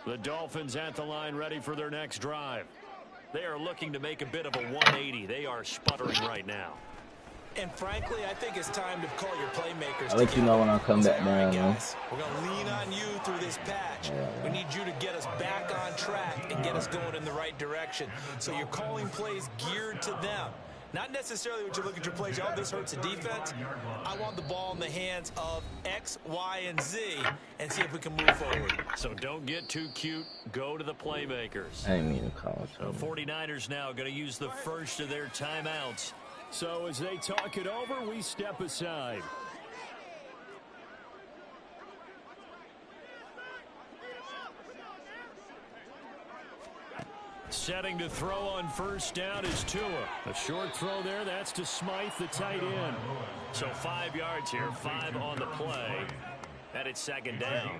The Dolphins at the line ready for their next drive. They are looking to make a bit of a 180. They are sputtering right now. And frankly, I think it's time to call your playmakers. I'll let you know when I come back down, guys. We're going to lean on you through this patch. We need you to get us back on track and get us going in the right direction. So you're calling plays geared to them. Not necessarily when you look at your plays, oh, this hurts the defense. I want the ball in the hands of X, Y, and Z and see if we can move forward. So don't get too cute. Go to the playmakers. I didn't mean to call it. The 49ers now going to use the first of their timeouts. So as they talk it over, we step aside. Setting to throw on first down is Tua. A short throw there. That's to Smythe, the tight end. So 5 yards here, 5 on the play. And it's second down.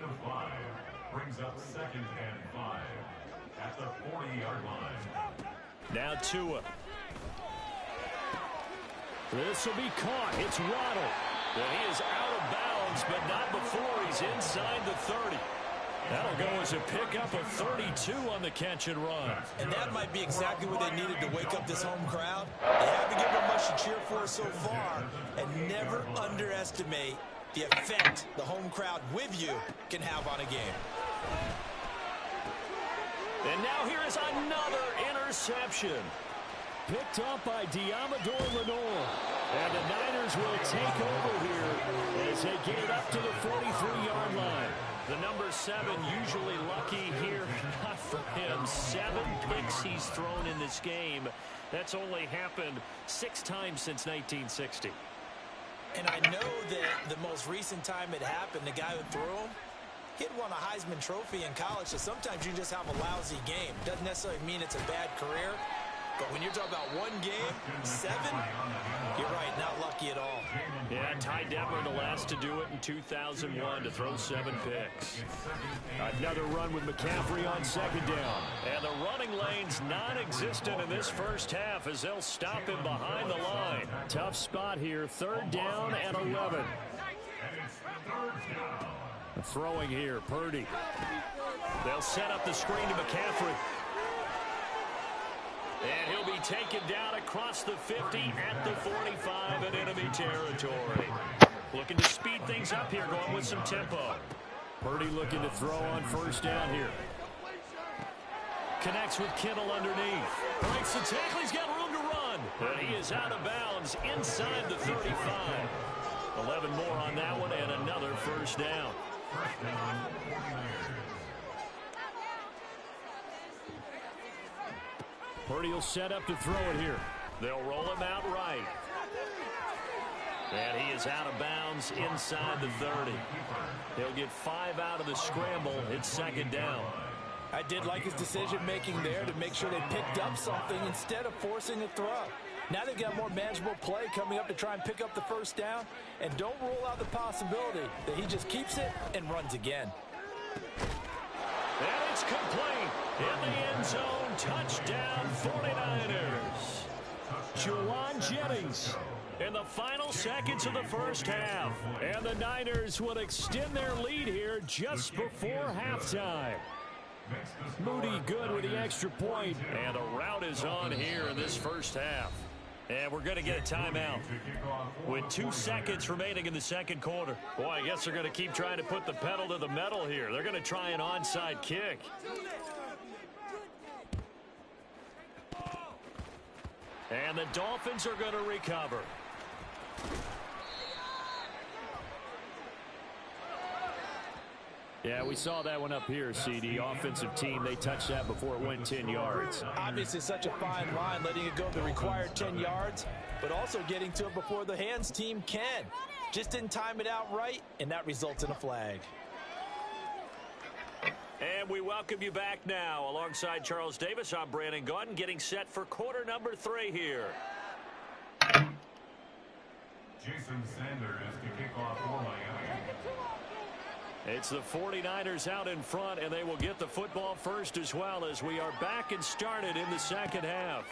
Brings up 2nd and 5 at the 40-yard line. Now Tua. This will be caught. It's Waddle. And he is out of bounds, but not before he's inside the 30. That'll go as a pickup of 32 on the catch and run. And that might be exactly what they needed to wake up this home crowd. They haven't given them much to cheer for so far. And never underestimate the effect the home crowd with you can have on a game. And now here is another interception. Picked up by Diamador Lenore. And the Niners will take over here as they get it up to the 43-yard line. The number 7 usually lucky here. Not for him. 7 picks he's thrown in this game. That's only happened 6 times since 1960. And I know that the most recent time it happened, the guy who threw him, he'd won a Heisman Trophy in college, so sometimes you just have a lousy game. Doesn't necessarily mean it's a bad career. But when you're talking about one game, 7, you're right, not lucky at all. Yeah, Ty Detmer, the last to do it in 2001, to throw 7 picks. Another run with McCaffrey on second down. And the running lane's non-existent in this first half as they'll stop him behind the line. Tough spot here, 3rd down and 11. Throwing here, Purdy. They'll set up the screen to McCaffrey. And he'll be taken down across the 50 at the 45 in enemy territory. Looking to speed things up here, going with some tempo. Purdy looking to throw on first down here. Connects with Kittle underneath. Breaks the tackle. He's got room to run. But he is out of bounds inside the 35. 11 more on that one and another first down. Purdy will set up to throw it here. They'll roll him out right. And he is out of bounds inside the 30. He'll get 5 out of the scramble. It's second down. I did like his decision-making there to make sure they picked up something instead of forcing a throw. Now they've got more manageable play coming up to try and pick up the first down. And don't rule out the possibility that he just keeps it and runs again. And it's complete. In the end zone, touchdown 49ers. Juwan Jennings in the final seconds of the first half. And the Niners will extend their lead here just before halftime. Moody good with the extra point. And a rout is on here in this first half. And we're going to get a timeout with 2 seconds remaining in the second quarter. Boy, I guess they're going to keep trying to put the pedal to the metal here. They're going to try an onside kick. And the Dolphins are going to recover. Yeah, we saw that one up here, CD. Offensive team, they touched that before it went 10 yards. Obviously, such a fine line, letting it go the required 10 yards, but also getting to it before the hands team can. Just didn't time it out right, and that results in a flag. And we welcome you back now. Alongside Charles Davis, I'm Brandon Gaudin, getting set for quarter number 3 here. Jason Sanders to kick off for Miami. It's the 49ers out in front, and they will get the football first as well as we are back and started in the second half.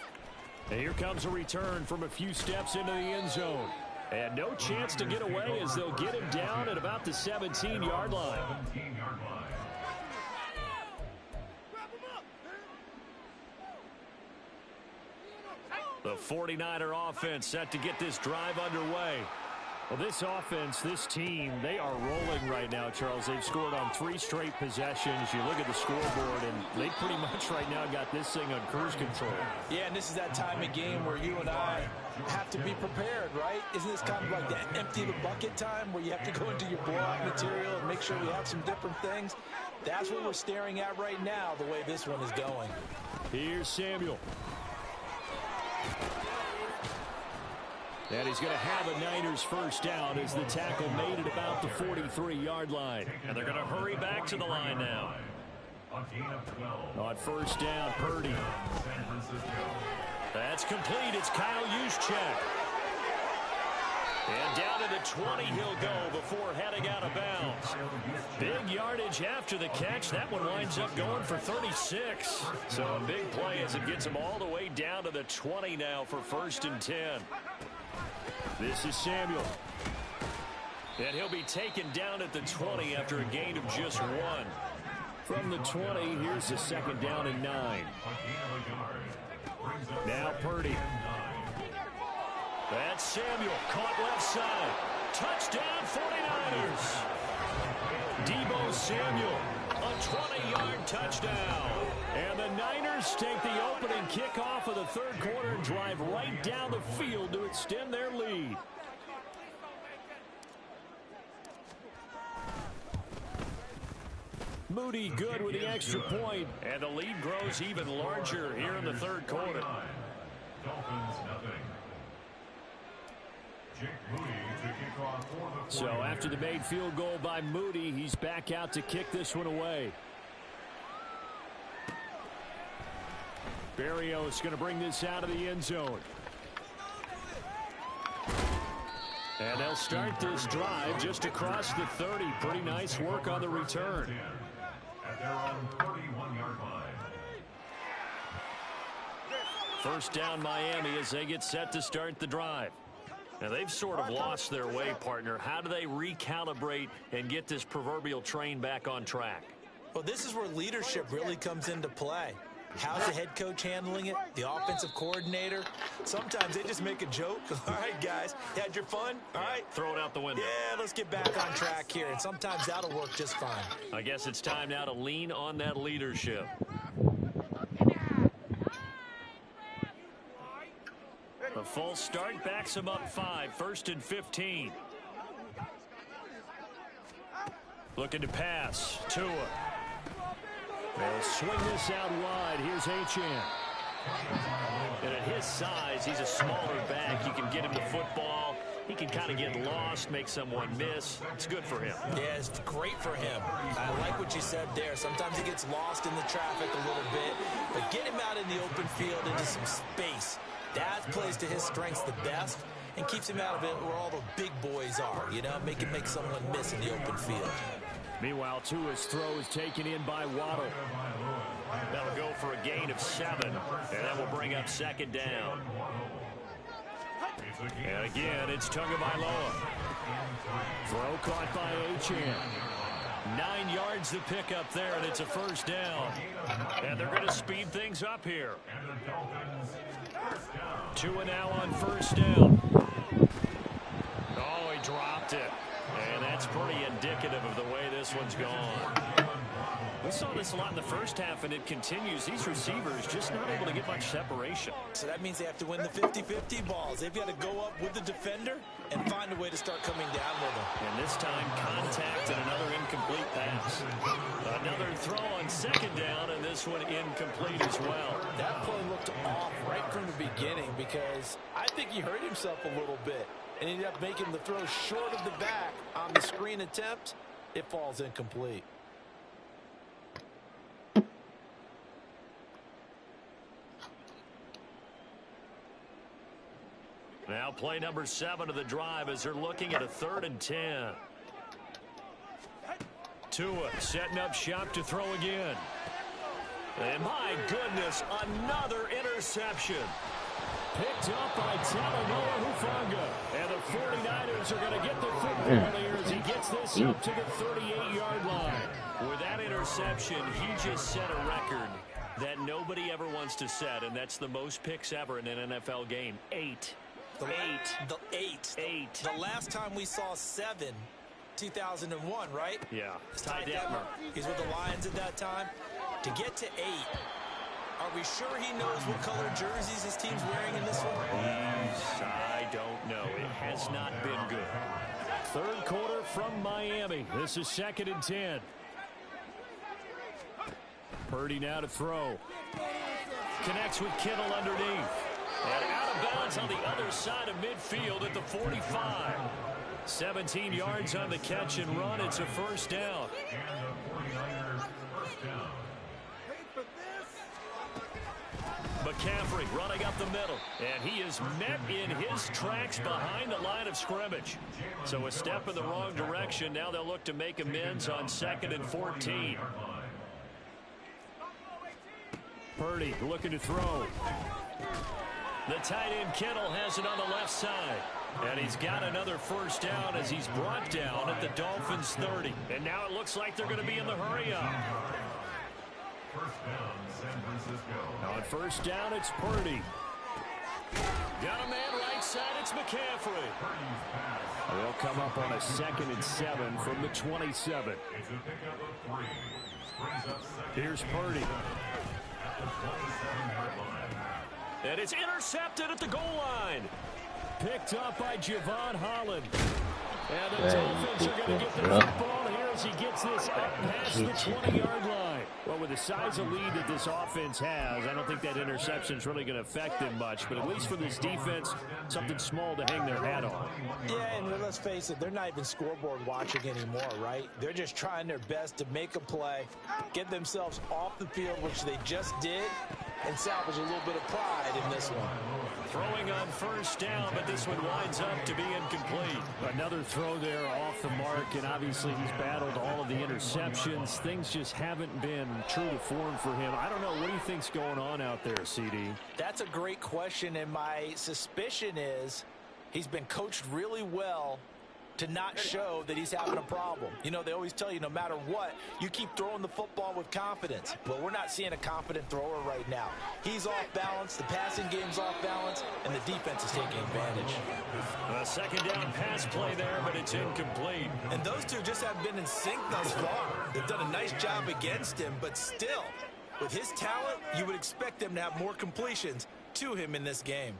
And here comes a return from a few steps into the end zone. And no chance to get away as they'll get him down at about the 17-yard line. The 49er offense set to get this drive underway. Well, this offense, this team, they are rolling right now, Charles. They've scored on 3 straight possessions. You look at the scoreboard, and they pretty much right now got this thing on cruise control. Yeah, and this is that time of game where you and I have to be prepared, right? Isn't this kind of like that empty the bucket time where you have to go into your blowout material and make sure we have some different things? That's what we're staring at right now, the way this one is going. Here's Samuel. And he's going to have a Niners first down as the tackle made at about the 43-yard line. And they're going to hurry back to the line now. On first down, Purdy. That's complete. It's Kyle Juszczyk. And down to the 20 he'll go before heading out of bounds. Big yardage after the catch. That one winds up going for 36. So a big play as it gets him all the way down to the 20 now for 1st and 10. This is Samuel. And he'll be taken down at the 20 after a gain of just 1. From the 20, here's the 2nd down and 9. Now Purdy. That's Samuel, caught left side. Touchdown 49ers. Deebo Samuel, a 20-yard touchdown. And the Niners take the opening kickoff of the 3rd quarter and drive right down the field to extend their lead. Moody good with the extra point, and the lead grows even larger here in the 3rd quarter. Dolphins nothing. Jake Moody to kick off for the 49ers. So after the made field goal by Moody, he's back out to kick this one away. Berrios going to bring this out of the end zone. And they'll start this drive just across the 30. Pretty nice work on the return. At their own 31-yard line. First down Miami as they get set to start the drive. Now they've sort of lost their way, partner. How do they recalibrate and get this proverbial train back on track? Well, this is where leadership really comes into play. How's the head coach handling it? The offensive coordinator? Sometimes they just make a joke. All right, guys, you had your fun? All right. Throw it out the window. Yeah, let's get back on track here. And sometimes that'll work just fine. I guess it's time now to lean on that leadership. A false start backs him up 5. 1st and 15. Looking to pass. Tua. They'll swing this out wide. Here's Achane. And at his size, he's a smaller back. You can get him the football. He can kind of get lost, make someone miss. It's good for him. Yeah, it's great for him. I like what you said there. Sometimes he gets lost in the traffic a little bit. But get him out in the open field into some space. That plays to his strengths the best and keeps him out of it where all the big boys are. You know, make someone miss in the open field. Meanwhile, Tua's throw is taken in by Waddle. That'll go for a gain of 7, and that will bring up 2nd down. And again, it's Tagovailoa. Throw caught by Achane. 9 yards to pick up there, and it's a 1st down. And they're going to speed things up here. Tua now on 1st down. Oh, he dropped it. And that's pretty indicative of the way this one's gone. We saw this a lot in the first half, and it continues. These receivers just not able to get much separation. So that means they have to win the 50-50 balls. They've got to go up with the defender and find a way to start coming down with them. And this time, contact and another incomplete pass. Another throw on 2nd down, and this one incomplete as well. That play looked off right from the beginning because I think he hurt himself a little bit. And ended up making the throw short of the back on the screen attempt. It falls incomplete. Now play number 7 of the drive as they're looking at a 3rd and 10. Tua setting up shop to throw again. And my goodness, another interception. Picked up by Talanoa Hufanga. And the 49ers are going to get the football here as he gets this up to the 38-yard line. With that interception, he just set a record that nobody ever wants to set, and that's the most picks ever in an NFL game. 8. The last time we saw 7, 2001, right? Yeah. Ty Detmer. He's with the Lions at that time. To get to 8, are we sure he knows what color jerseys his team's wearing in this one? I don't know. It has not been good. Third quarter from Miami. This is 2nd and 10. Purdy now to throw. Connects with Kittle underneath. And out of bounds on the other side of midfield at the 45. 17 yards on the catch and run. It's a first down. McCaffrey running up the middle. And he is met in his tracks behind the line of scrimmage. So a step in the wrong direction. Now they'll look to make amends on 2nd and 14. Purdy looking to throw. The tight end Kittle has it on the left side. And he's got another first down as he's brought down at the Dolphins' 30. And now it looks like they're going to be in the hurry-up. On first down, it's Purdy. Got a man right side, it's McCaffrey. They'll come up on a 2nd and 7 from the 27. Here's Purdy. And it's intercepted at the goal line. Picked up by Javon Holland. And the Dolphins are going to get the football here as he gets this up past the 20-yard line. Well, with the size of lead that this offense has, I don't think that interception is really going to affect them much. But at least for this defense, something small to hang their hat on. Yeah, and let's face it, they're not even scoreboard watching anymore, right? They're just trying their best to make a play, get themselves off the field, which they just did, and salvage a little bit of pride in this one. Throwing on first down, but this one winds up to be incomplete. Another throw there off the mark, and obviously he's battled all of the interceptions. Things just haven't been true to form for him. I don't know. What do you think's going on out there, CD? That's a great question, and my suspicion is he's been coached really well to not show that he's having a problem. You know, they always tell you no matter what, you keep throwing the football with confidence. Well, we're not seeing a confident thrower right now. He's off balance, the passing game's off balance, and the defense is taking advantage. A second down pass play there, but it's incomplete. And those two just haven't been in sync thus far. They've done a nice job against him, but still, with his talent, you would expect them to have more completions to him in this game.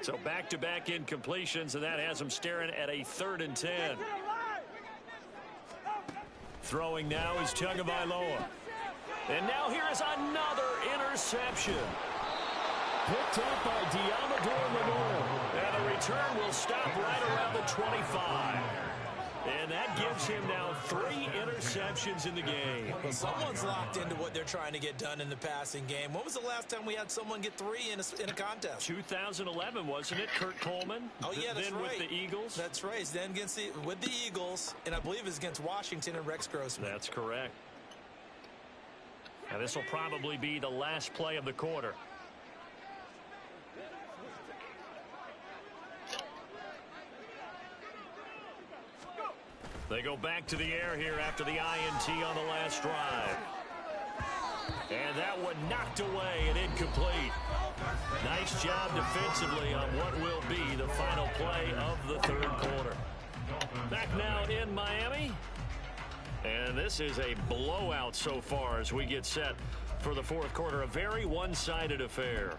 So back-to-back incompletions, and that has him staring at a 3rd and 10. Throwing now is Tagovailoa. And now here is another interception. Picked up by Deommodore Lenoir. And the return will stop right around the 25. And that gives him now 3 interceptions in the game. Well, someone's locked into what they're trying to get done in the passing game. When was the last time we had someone get 3 in a contest? 2011, wasn't it? Kurt Coleman? Oh, yeah, that's right. Then with the Eagles? That's right. Then with the Eagles, and I believe it's against Washington and Rex Grossman. That's correct. Now, this will probably be the last play of the quarter. They go back to the air here after the INT on the last drive. And that one knocked away and incomplete. Nice job defensively on what will be the final play of the 3rd quarter. Back now in Miami. And this is a blowout so far as we get set for the 4th quarter. A very one-sided affair.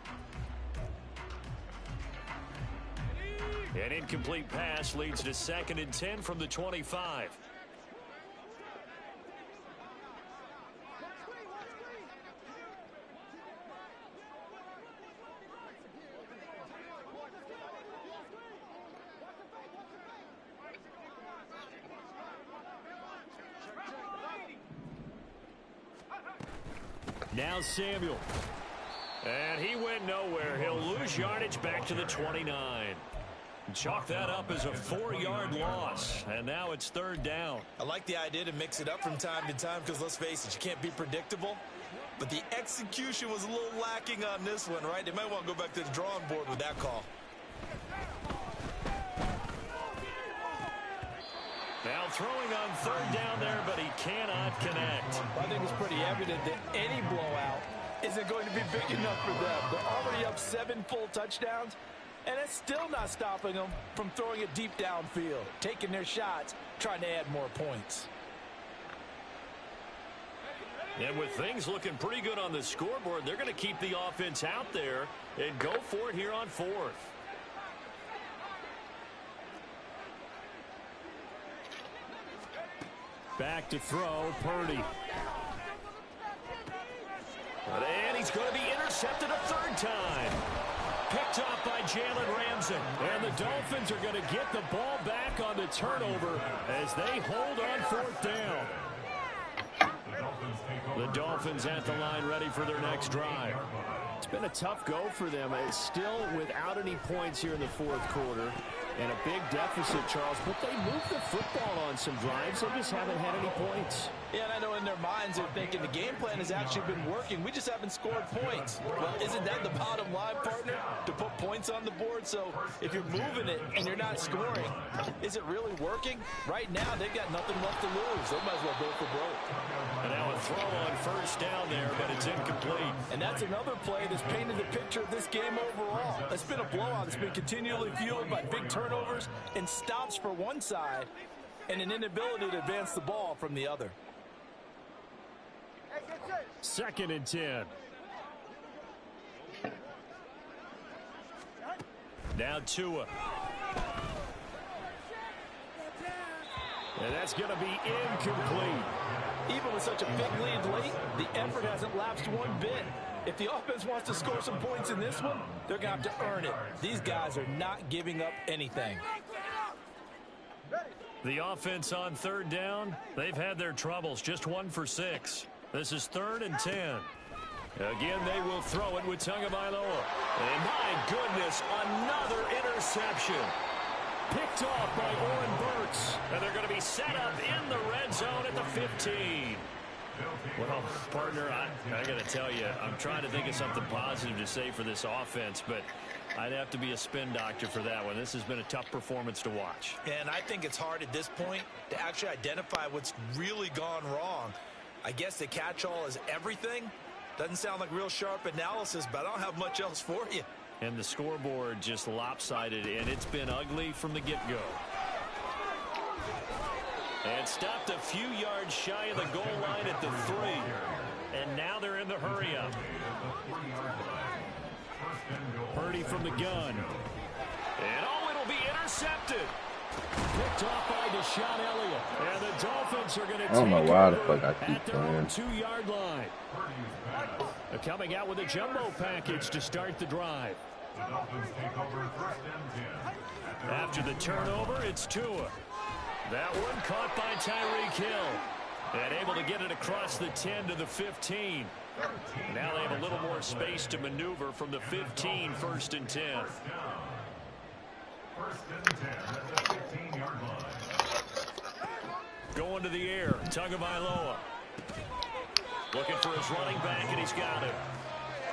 An incomplete pass leads to 2nd and 10 from the 25. Now Samuel. And he went nowhere. He'll lose yardage back to the 29. Chalk that up as a 4-yard loss, and now it's 3rd down. I like the idea to mix it up from time to time because, let's face it, you can't be predictable. But the execution was a little lacking on this one, right? They might want to go back to the drawing board with that call. Now throwing on third down there, but he cannot connect. I think it's pretty evident that any blowout isn't going to be big enough for them. They're already up 7 full touchdowns, and it's still not stopping them from throwing it deep downfield, taking their shots, trying to add more points. And with things looking pretty good on the scoreboard, they're going to keep the offense out there and go for it here on 4th. Back to throw, Purdy. And he's going to be intercepted a third time. Picked off by Jalen Ramsey. And the Dolphins are going to get the ball back on the turnover as they hold on 4th down. The Dolphins at the line ready for their next drive. It's been a tough go for them. It's still without any points here in the 4th quarter. And a big deficit, Charles, but they moved the football on some drives. They just haven't had any points. Yeah, and I know in their minds they're thinking the game plan has actually been working. We just haven't scored points. Well, isn't that the bottom line, partner? To put points on the board? So if you're moving it and you're not scoring, is it really working? Right now, they've got nothing left to lose. They might as well go for broke. And now a throw on first down there, but it's incomplete. And that's another play that's painted the picture of this game overall. It's been a blowout. It's been continually fueled by big turnovers and stops for one side and an inability to advance the ball from the other. 2nd and 10. Now Tua. And that's going to be incomplete. Even with such a big lead late, the effort hasn't lapsed one bit. If the offense wants to score some points in this one, they're going to have to earn it. These guys are not giving up anything. The offense on 3rd down, they've had their troubles. Just 1 for 6. This is 3rd and 10. Again, they will throw it with Tagovailoa. And my goodness, another interception. Picked off by Oren Burks. And they're going to be set up in the red zone at the 15. Well, partner, I got to tell you, I'm trying to think of something positive to say for this offense, but I'd have to be a spin doctor for that one. This has been a tough performance to watch. And I think it's hard at this point to actually identify what's really gone wrong. I guess the catch-all is everything. Doesn't sound like real sharp analysis, but I don't have much else for you. And the scoreboard just lopsided, and it's been ugly from the get-go. And stopped a few yards shy of the goal line at the 3. And now they're in the hurry-up. Purdy from the gun. And it'll be intercepted. Picked off by Deshaun Elliott. And the Dolphins are going to take I don't know why the over fuck I keep at their own playing. 2-yard line. They're coming out with a jumbo package to start the drive. After the turnover, it's Tua. That one caught by Tyreek Hill. And able to get it across the 10 to the 15. Now they have a little more space to maneuver from the 15, 1st and 10. 1st and 10 at the 15-yard line. Going to the air, Tagovailoa. Looking for his running back, and he's got it.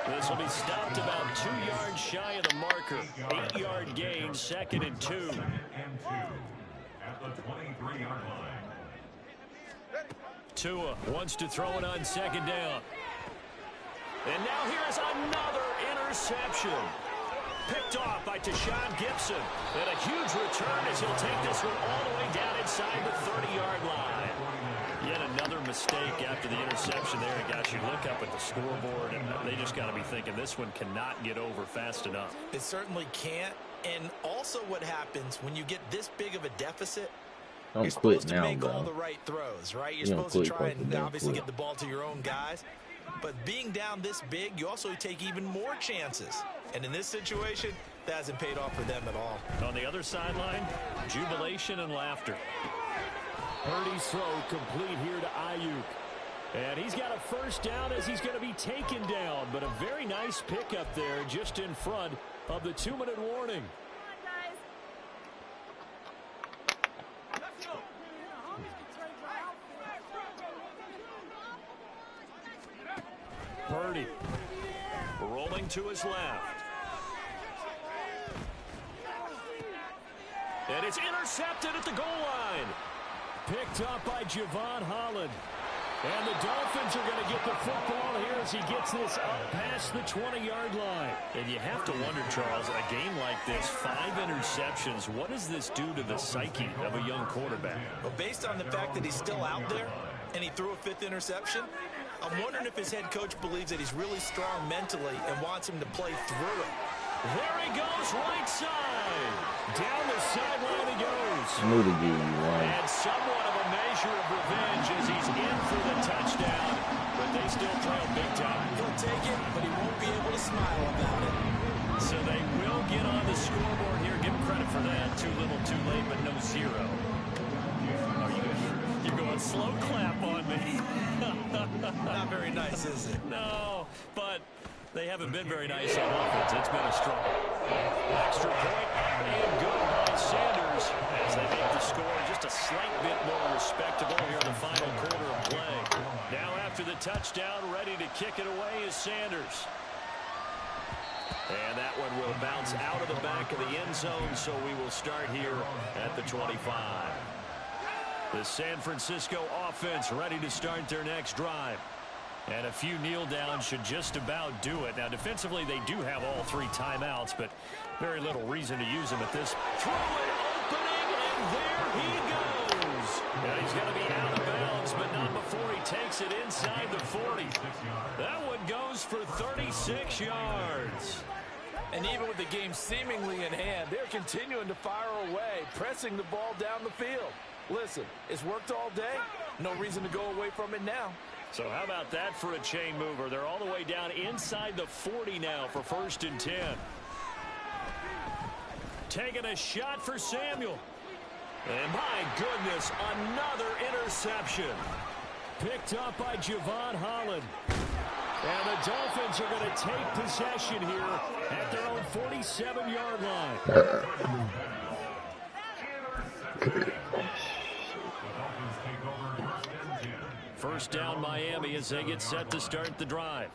This will be stopped about 2 yards shy of the marker. 8-yard gain, 2nd and 2. 2nd and 2 at the 23-yard line. Tua wants to throw it on 2nd down. And now here's another interception. Picked off by Tashawn Gibson. And a huge return as he'll take this one all the way down inside the 30-yard line. Yet another mistake after the interception there. It got you look up at the scoreboard, and they just got to be thinking this one cannot get over fast enough. It certainly can't. And also what happens when you get this big of a deficit, Don't you're quit supposed to now, make all bro. the right throws, right? You're You don't supposed to quit, try Parker. and Don't obviously quit. get the ball to your own guys. But being down this big, you also take even more chances. And in this situation, that hasn't paid off for them at all. On the other sideline, jubilation and laughter. Purdy's throw complete here to Ayuk. And he's got a 1st down as he's going to be taken down. But a very nice pickup there just in front of the 2-minute warning. Purdy rolling to his left. And it's intercepted at the goal line. Picked up by Javon Holland. And the Dolphins are going to get the football here as he gets this up past the 20-yard line. And you have to wonder, Charles, a game like this, 5 interceptions, what does this do to the psyche of a young quarterback? Well, based on the fact that he's still out there and he threw a 5th interception, I'm wondering if his head coach believes that he's really strong mentally and wants him to play through it. There he goes, right side. Down the sideline he goes. Knew to give you one. And somewhat of a measure of revenge as he's in for the touchdown. But they still trail big time. He'll take it, but he won't be able to smile about it. So they will get on the scoreboard here. Give him credit for that. Too little, too late, but no 0. You're going slow clap on me. Not very nice, is it? No, but they haven't been very nice on offense. It's been a struggle. Extra point and good by Sanders as they make the score just a slight bit more respectable here in the final quarter of play. Now after the touchdown, ready to kick it away is Sanders. And that one will bounce out of the back of the end zone, so we will start here at the 25. The San Francisco offense ready to start their next drive. And a few kneel downs should just about do it. Now, defensively, they do have all 3 timeouts, but very little reason to use them at this. Throw it opening, and there he goes. Now, he's going to be out of bounds, but not before he takes it inside the 40. That one goes for 36 yards. And even with the game seemingly in hand, they're continuing to fire away, pressing the ball down the field. Listen, it's worked all day. No reason to go away from it now. So how about that for a chain mover? They're all the way down inside the 40 now for 1st and 10. Taking a shot for Samuel. And my goodness, another interception. Picked up by Javon Holland. And the Dolphins are going to take possession here at their own 47-yard line. First down Miami as they get set to start the drive.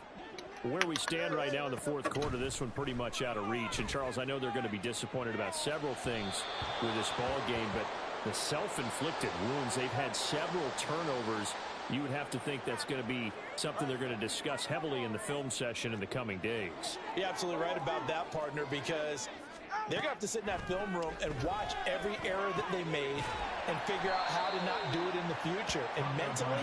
Where we stand right now in the 4th quarter, this one pretty much out of reach. And, Charles, I know they're going to be disappointed about several things with this ball game, but the self-inflicted wounds, they've had several turnovers. You would have to think that's going to be something they're going to discuss heavily in the film session in the coming days. You're absolutely right about that, partner, because they're going to have to sit in that film room and watch every error that they made and figure out how to not do it in the future. And mentally,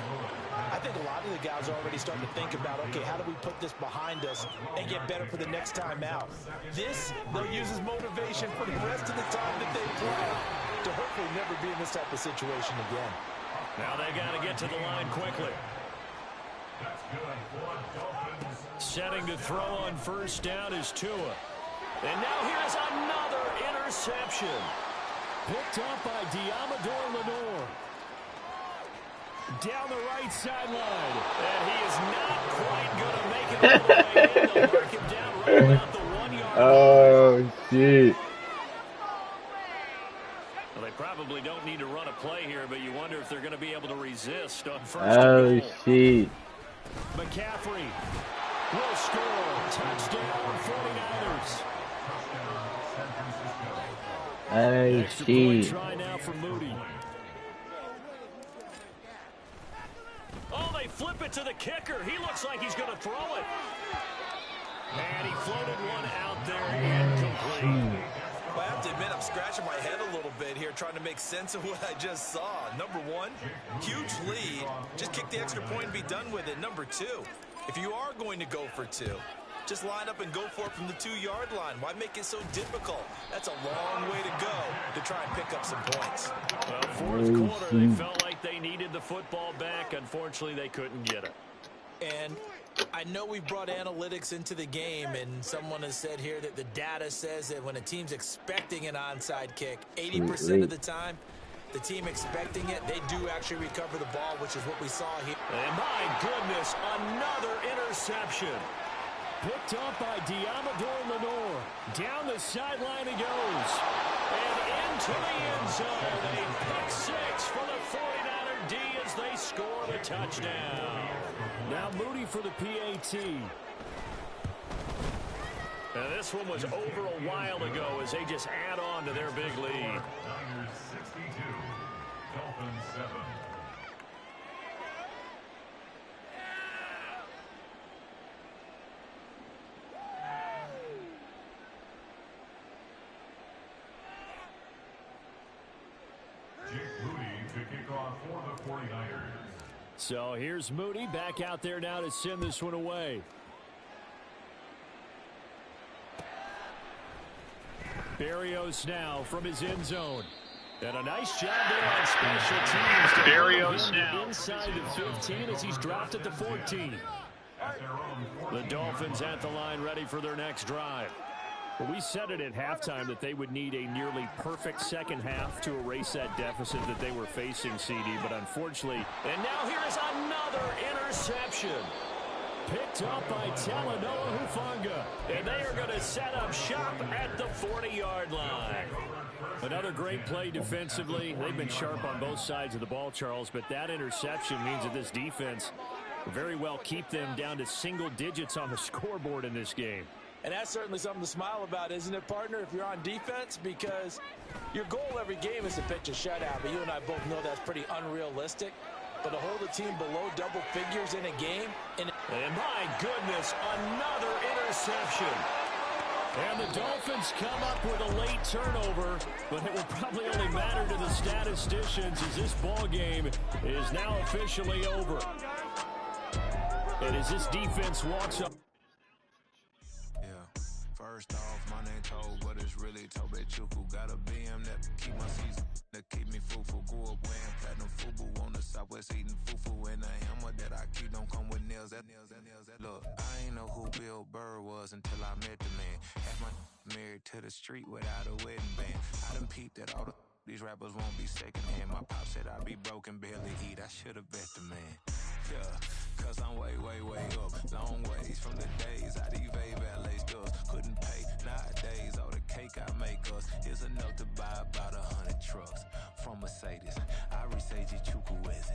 I think a lot of the guys are already starting to think about, okay, how do we put this behind us and get better for the next time out? This, they'll use as motivation for the rest of the time that they play to hopefully never be in this type of situation again. Now they got to get to the line quickly. Setting to throw on first down is Tua. And now here's another interception. Picked up by Diamador Lenore. Down the right sideline. And he is not quite going to make it all the way in. They'll mark him down right about the 1-yard line. Oh, shit. Well, they probably don't need to run a play here, but you wonder if they're going to be able to resist on first Oh, and goal. shit. McCaffrey will score. Touchdown, 49ers. Oh, Extra point shit. try now for Moody. Oh, they flip it to the kicker. He looks like he's going to throw it. And he floated one out there incomplete. Well, I have to admit, I'm scratching my head a little bit here trying to make sense of what I just saw. Number one, huge lead. Just kick the extra point and be done with it. Number two, if you are going to go for 2, just line up and go for it from the 2-yard line. Why make it so difficult? That's a long way to go to try and pick up some points. Well, 4th quarter, they felt like they needed the football back. Unfortunately, they couldn't get it. And I know we brought analytics into the game, and someone has said here that the data says that when a team's expecting an onside kick, 80% of the time, the team expecting it, they do actually recover the ball, which is what we saw here. And my goodness, another interception. Picked up by Diamador Lenore. Down the sideline he goes. And into the end zone. A pick 6 for the 49er D as they score the touchdown. Now Moody for the PAT. Now this one was over a while ago as they just add on to their big lead. Niners 62, Dolphins 7. Jake Moody to kick off for the 49ers. So here's Moody back out there now to send this one away. Berrios now from his end zone. And a nice job there on special teams. Berrios now inside the 15 as he's dropped at the 14. The Dolphins at the line ready for their next drive. Well, we said it at halftime that they would need a nearly perfect second half to erase that deficit that they were facing, CD, but unfortunately. And now here is another interception. Picked up by Talanoa Hufanga. And they are going to set up shop at the 40-yard line. Another great play defensively. They've been sharp on both sides of the ball, Charles, but that interception means that this defense will very well keep them down to single digits on the scoreboard in this game. And that's certainly something to smile about, isn't it, partner, if you're on defense? Because your goal every game is to pitch a shutout, but you and I both know that's pretty unrealistic. But to hold a team below double figures in a game. And my goodness, another interception. And the Dolphins come up with a late turnover, but it will probably only matter to the statisticians as this ball game is now officially over. And as this defense walks up. First off, my name Toad, but it's really Tobe Chuku. Got a BM that keep my season, that keep me fufu. Go up wearing platinum fubu on the Southwest eating fufu. And the hammer that I keep don't come with nails. That. Look, I ain't know who Bill Burr was until I met the man. Half my married to the street without a wedding band. I done peeped that all these rappers won't be second hand. My pop said I'd be broken, barely eat. I should've bet the man. Yeah, cause I'm way up. Long ways from the days I these valet stores couldn't pay. Nowadays, all the cake I make us is enough to buy about 100 trucks. From Mercedes, I resage Chukwueze.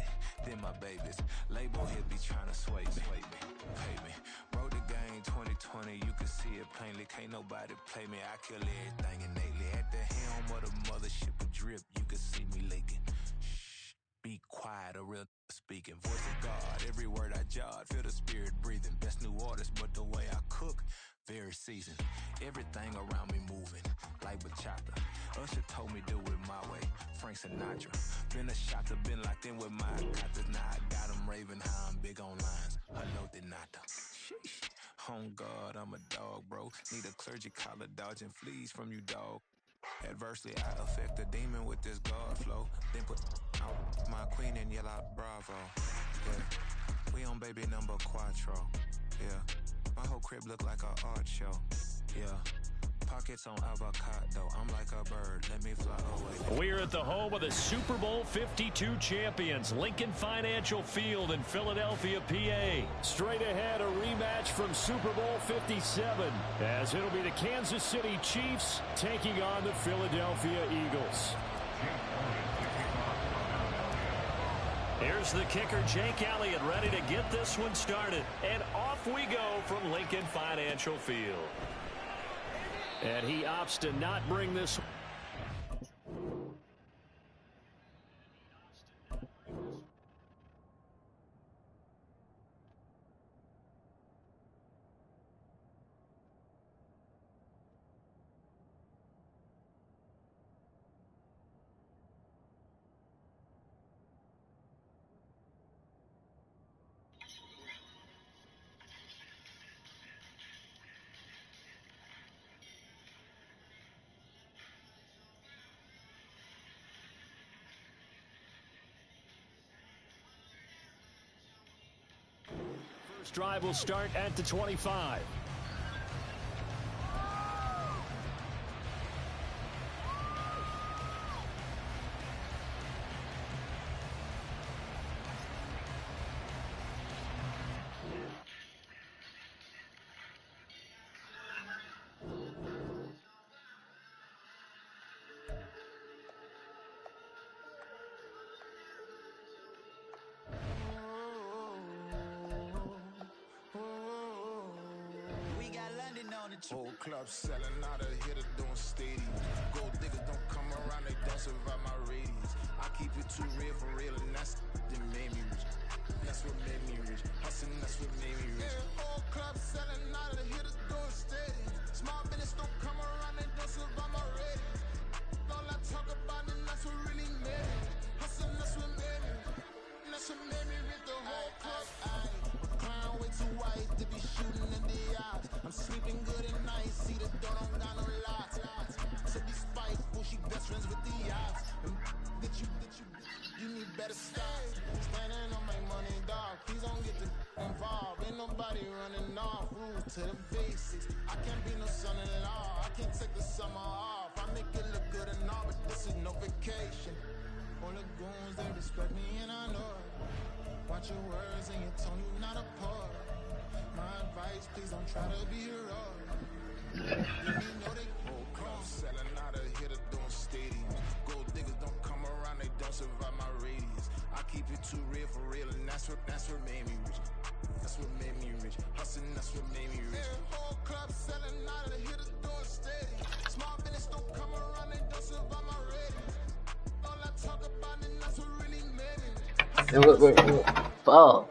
Then my babies, label hit be trying to sway me. Pay me. Wrote the game 2020, you can see it plainly. Can't nobody play me, I kill everything innately. At the helm of the mothership of drip, you can see me leaking. Shh, be quiet, a real speaking. Voice of God, every word I jot, feel the spirit breathing. Best new artist, but the way I cook, very seasoned. Everything around me moving, like bachata. Usher told me do it my way, Frank Sinatra. Been a shotter, been locked in with my cotters. Now I got them raving how I'm big on lines. Hello, Denata. Sheesh. On God, I'm a dog, bro. Need a clergy collar, dodging fleas from you, dog. Adversely, I affect a demon with this God flow. Then put out my queen and yell out bravo. Yeah, we on baby number quattro. Yeah, my whole crib look like an art show. Yeah, pockets on avocado. I'm like a bird, let me fly away. We're at the home of the Super Bowl 52 champions, Lincoln Financial Field in Philadelphia, PA. Straight ahead, a rematch from Super Bowl 57, as it'll be the Kansas City Chiefs taking on the Philadelphia Eagles. Here's the kicker, Jake Elliott, ready to get this one started. And off we go from Lincoln Financial Field. And he opts to not bring this. First drive will start at the 25. Whole club selling out of hitter doing stadium. Gold diggers don't come around, they don't survive my radius. I keep it too real for real, and that's that made me rich. That's what made me rich. Hustling, that's what made me rich. Whole club selling out of hitters doing stadium. Small business don't come around, they don't survive my radius. All I talk about it, that's what really made me. Hustling, that's what made me. That's what made me rich. The whole club. Clown way too white to be shooting in the eyes. I'm sleeping good at night, see the door don't got no locks. So be spiteful, she best friends with the odds. That you need better stop. Standing on my money, dog. Please don't get involved. Ain't nobody running off. Rules to the basics. I can't be no son-in-law. I can't take the summer off. I make it look good and all, but this is no vacation. All the goons, they respect me and I know it. Watch your words and your tone, you not a poet. My advice, please don't try to be heroic. You know they whole club selling out of hitter doing stadiums. Gold diggers don't come around, they don't survive my radius. I keep it too real for real, and that's what made me rich. That's what made me rich. Hustling, that's what made me rich. Whole club selling out of hitters doing stadiums. Small business don't come around, they don't survive my radius. All I talk about it, that's what really made me rich. Wait. Fuck.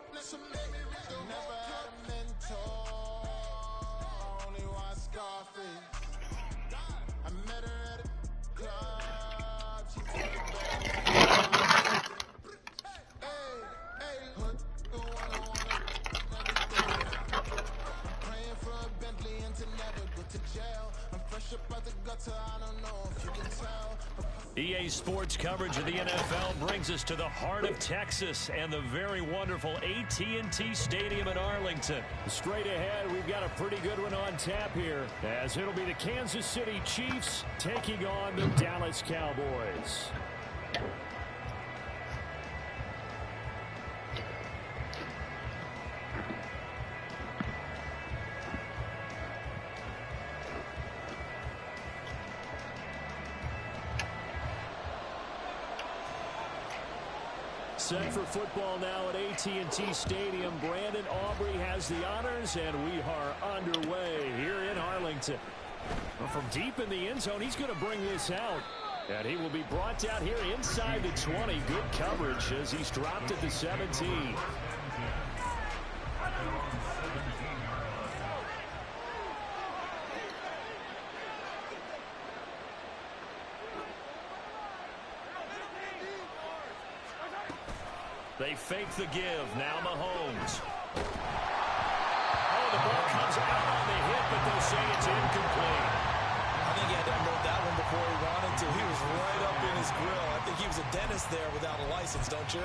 EA Sports coverage of the NFL brings us to the heart of Texas and the very wonderful AT&T Stadium in Arlington. Straight ahead, we've got a pretty good one on tap here, as it'll be the Kansas City Chiefs taking on the Dallas Cowboys. Set for football now at AT&T Stadium. Brandon Aubrey has the honors, and we are underway here in Arlington. Well, from deep in the end zone, he's going to bring this out. And he will be brought down here inside the 20. Good coverage as he's dropped at the 17. They fake the give. Now Mahomes. Oh, the ball comes out on the hit, but they'll say it's incomplete. I think he had to unload that one before he wanted to. He was right up in his grill. I think he was a dentist there without a license, don't you?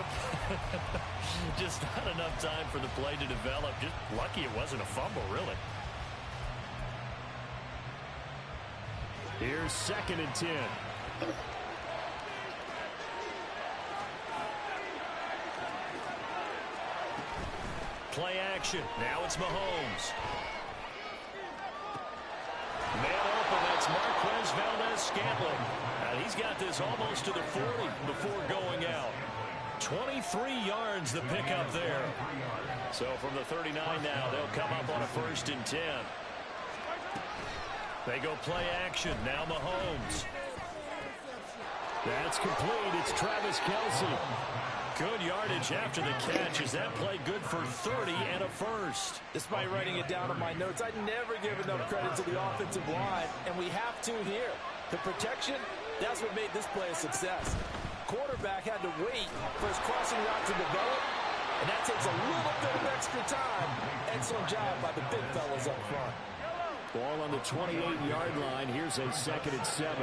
Just not enough time for the play to develop. Just lucky it wasn't a fumble, really. Here's 2nd and 10. Play action. Now it's Mahomes. Man open. That's Marquez Valdez-Scantling. And he's got this almost to the 40 before going out. 23 yards the pickup there. So from the 39 now, they'll come up on a 1st and 10. They go play action. Now Mahomes. That's complete. It's Travis Kelce. Good yardage after the catch. Is that play good for 30 and a 1st? Despite writing it down on my notes, I never give enough credit to the offensive line, and we have to here. The protection, that's what made this play a success. Quarterback had to wait for his crossing route to develop, and that takes a little bit of extra time. Excellent job by the big fellas up front. Ball on the 28-yard line. Here's a 2nd and 7.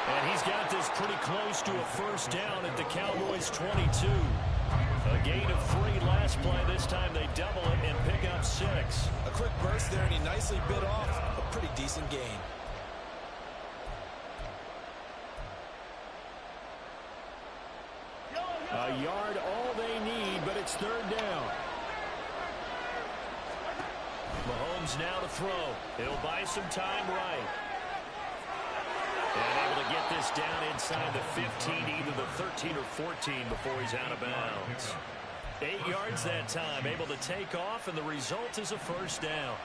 And he's got this pretty close to a 1st down at the Cowboys' 22. A gain of 3 last play. This time they double it and pick up 6. A quick burst there, and he nicely bit off a pretty decent gain. A yard all they need, but it's 3rd down. Mahomes now to throw. He'll buy some time right. And able to get this down inside the 15, either the 13 or 14 before he's out of bounds. 8 yards that time, able to take off, and the result is a first down.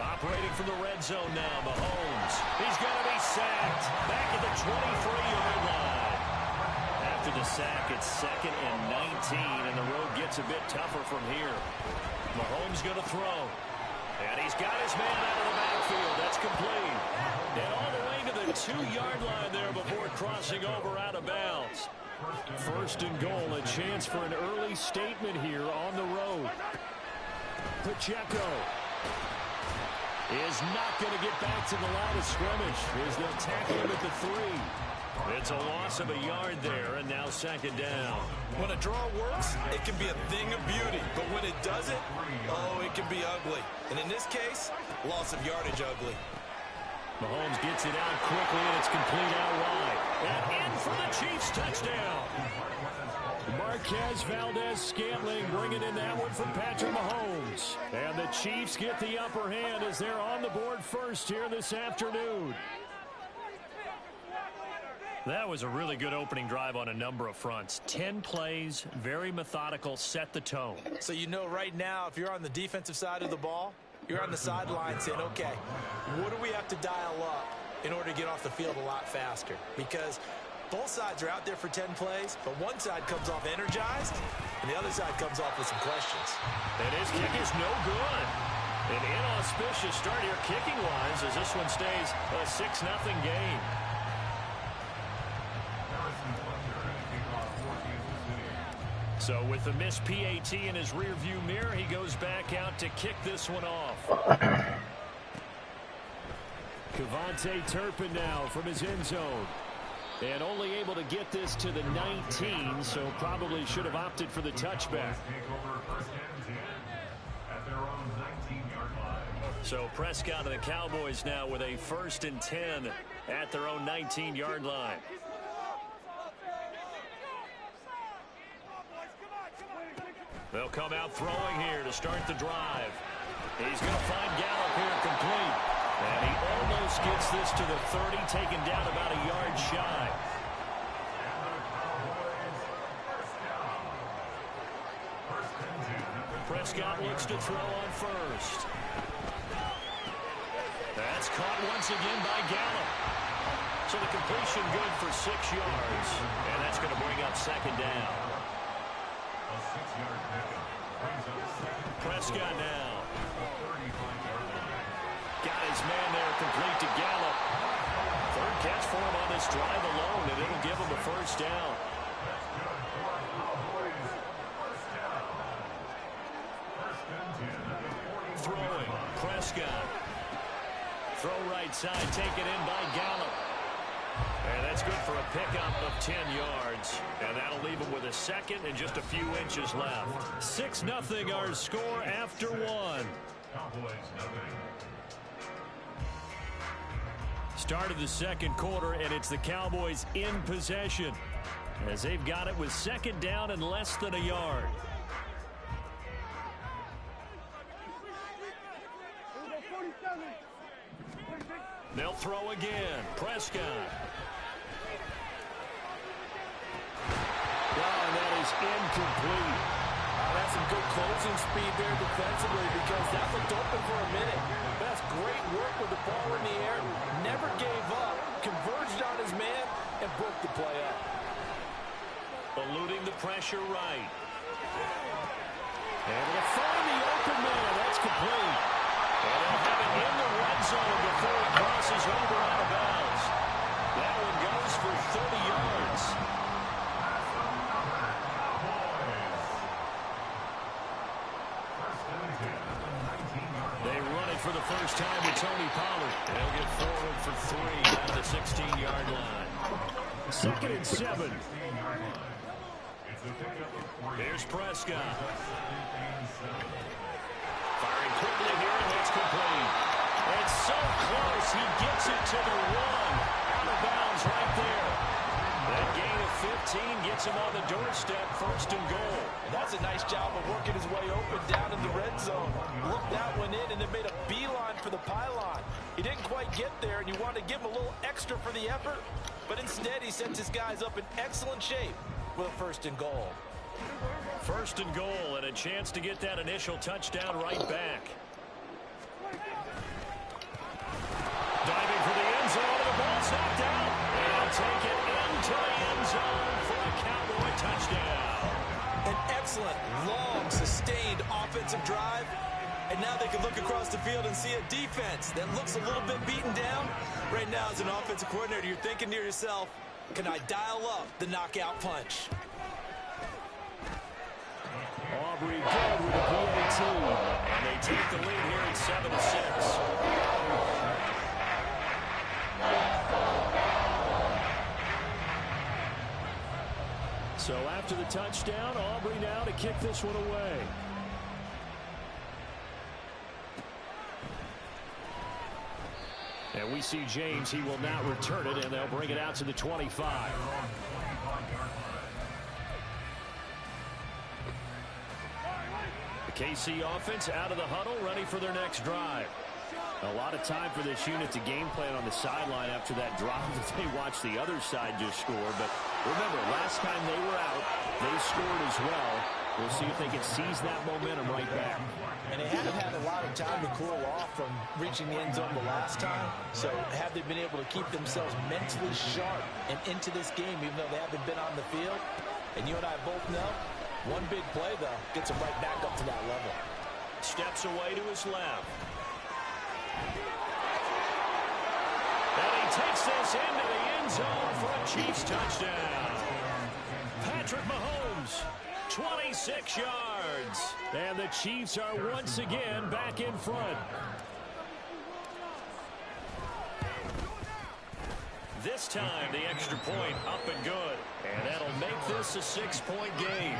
Operating from the red zone now, Mahomes. He's going to be sacked. Back at the 23-yard line. After the sack, it's 2nd and 19, and the road gets a bit tougher from here. Mahomes going to throw. And he's got his man out of the backfield. That's complete. And all the way to the 2-yard line there before crossing over out of bounds. 1st and goal, a chance for an early statement here on the road. Pacheco is not going to get back to the line of scrimmage as they'll tackle him at the 3. It's a loss of a yard there, and now 2nd down. When a draw works, it can be a thing of beauty. But when it doesn't, oh, it can be ugly. And in this case, loss of yardage ugly. Mahomes gets it out quickly, and it's complete out wide. And in for the Chiefs touchdown. Marquez Valdez-Scantling bringing in that one from Patrick Mahomes. And the Chiefs get the upper hand as they're on the board first here this afternoon. That was a really good opening drive on a number of fronts. 10 plays, very methodical, set the tone. So you know right now, if you're on the defensive side of the ball, you're on the sideline saying, okay, what do we have to dial up in order to get off the field a lot faster? Because both sides are out there for 10 plays, but one side comes off energized, and the other side comes off with some questions. And his kick is no good. An inauspicious start here kicking-wise as this one stays a 6-0 game. So with the missed PAT in his rearview mirror, he goes back out to kick this one off. Kevontae Turpin now from his end zone. And only able to get this to the 19, so probably should have opted for the touchback. So Prescott and the Cowboys now with a 1st and 10 at their own 19-yard line. They'll come out throwing here to start the drive. He's going to find Gallup here complete. And he almost gets this to the 30, taken down about a yard shy. Prescott looks to throw on first. That's caught once again by Gallup. So the completion good for 6 yards. And that's going to bring up 2nd down. Prescott now. Got his man there complete to Gallup. 3rd catch for him on this drive alone, and it'll give him a 1st down. Throwing, Prescott. Throw right side, taken in by Gallup. And that's good for a pickup of 10 yards. And that'll leave him with a 2nd and just a few inches left. 6-0 our score after 1. Start of the 2nd quarter, and it's the Cowboys in possession as they've got it with 2nd down and less than a yard. They'll throw again. Prescott. That is incomplete. That's some good closing speed there defensively because that looked open for a minute. That's great work with the ball in the air. Never gave up. Converged on his man and broke the play up. Eluding the pressure right. Able to find the open man. That's complete. And they'll have it in the red zone before it crosses over out of bounds. That one goes for 30 yards. They run it for the first time with Tony Pollard. They'll get forward for 3 down the 16-yard line. 2nd and 7. Here's Prescott. Firing quickly here, and it's complete. It's so close, he gets it to the 1. Out of bounds right there. That gain of gets him on the doorstep, 1st and goal. That's a nice job of working his way open down in the red zone. Looked that one in and then made a beeline for the pylon. He didn't quite get there, and you want to give him a little extra for the effort, but instead he sets his guys up in excellent shape with a 1st and goal. 1st and goal, and a chance to get that initial touchdown right back. Diving for the end zone, and the ball's knocked out. And take it into the end zone for a Cowboy touchdown. An excellent, long, sustained offensive drive. And now they can look across the field and see a defense that looks a little bit beaten down. Right now, as an offensive coordinator, you're thinking to yourself, can I dial up the knockout punch? Aubrey good with a PAT. And they take the lead here at 7-6. So after the touchdown, Aubrey now to kick this one away. And we see James. He will not return it, and they'll bring it out to the 25. The KC offense out of the huddle, ready for their next drive. A lot of time for this unit to game plan on the sideline after that drop that they watched the other side just score. But remember, last time they were out, they scored as well. We'll see if they can seize that momentum right back. And they haven't had a lot of time to cool off from reaching the end zone the last time. So have they been able to keep themselves mentally sharp and into this game, even though they haven't been on the field? And you and I both know, one big play, though, gets them right back up to that level. Steps away to his left. And he takes this into the end zone for a Chiefs touchdown. Patrick Mahomes, 26 yards. And the Chiefs are once again back in front. This time, the extra point up and good. And that'll make this a 6-point game.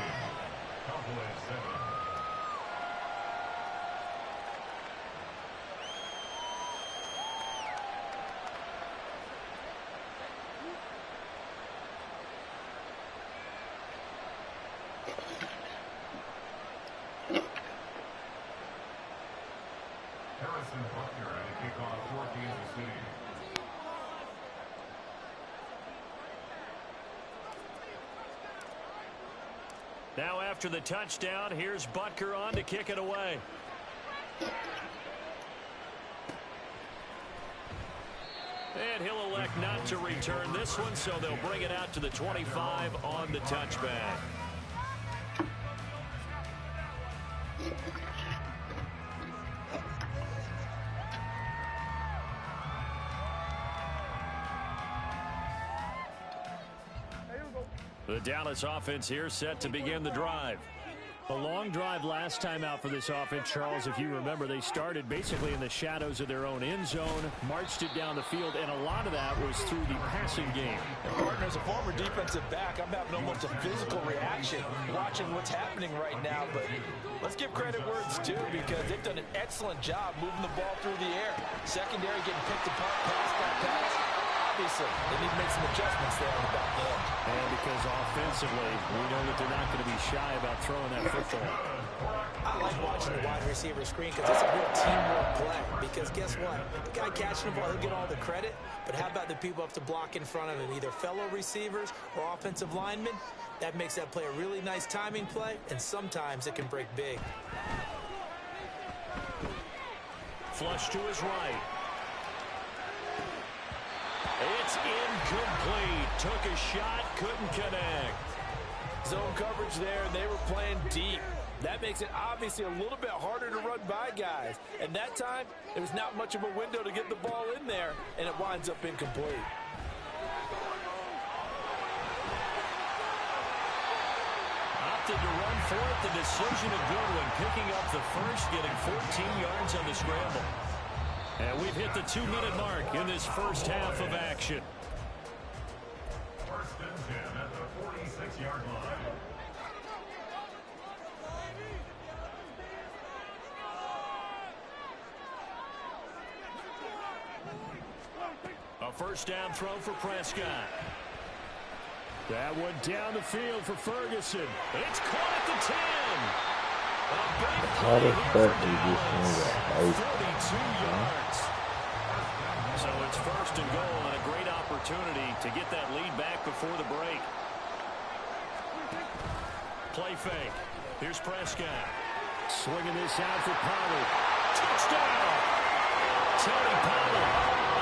Now after the touchdown, here's Butker on to kick it away. And he'll elect not to return this one, so they'll bring it out to the 25 on the touchback. The Dallas offense here set to begin the drive. A long drive last time out for this offense, Charles. If you remember, they started basically in the shadows of their own end zone, marched it down the field, and a lot of that was through the passing game. Partner, as a former defensive back, I'm having almost a physical reaction watching what's happening right now. But let's give credit where it's due, because they've done an excellent job moving the ball through the air. Secondary getting picked apart, pass by pass. Obviously, they need to make some adjustments there on the back end. And because offensively, we know that they're not going to be shy about throwing that football. I like watching the wide receiver screen because it's a real teamwork play. Because guess what? The guy catching the ball, he'll get all the credit. But how about the people up to block in front of him, either fellow receivers or offensive linemen? That makes that play a really nice timing play, and sometimes it can break big. Flush to his right. It's incomplete. Took a shot, couldn't connect. Zone coverage there, and they were playing deep. That makes it obviously a little bit harder to run by guys. And that time, there was not much of a window to get the ball in there, and it winds up incomplete. Opted to run for it. The decision a good one. Picking up the first, getting 14 yards on the scramble. And we've hit the 2-minute mark in this first half of action. First and 10 at the 46-yard line. A first down throw for Prescott. That one down the field for Ferguson. It's caught at the 10. How the fuck did this thing get 42 yards. So it's first and goal and a great opportunity to get that lead back before the break. Play fake. Here's Prescott. Swinging this out for Pollard. Touchdown! Tony Pollard.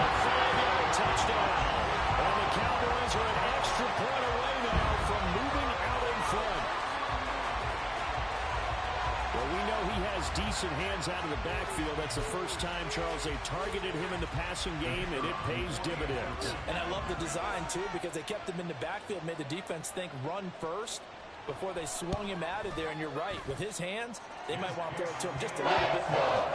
A 5-yard touchdown. And the Cowboys are an extra point away now from moving out in front. Well, we know he has decent hands out of the backfield. That's the first time, Charles, they targeted him in the passing game, and it pays dividends. And I love the design, too, because they kept him in the backfield, made the defense think run first before they swung him out of there. And you're right, with his hands, they might want to throw it to him just a little bit more.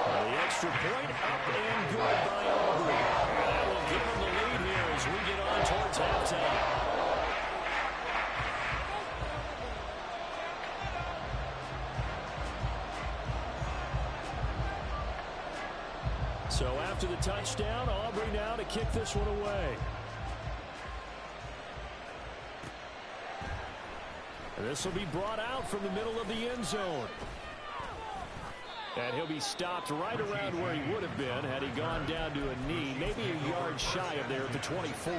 The extra point up and good by Aubrey. That will give them the lead here as we get on towards halftime. So after the touchdown, Aubrey now to kick this one away. And this will be brought out from the middle of the end zone. And he'll be stopped right around where he would have been had he gone down to a knee, maybe a yard shy of there at the 24.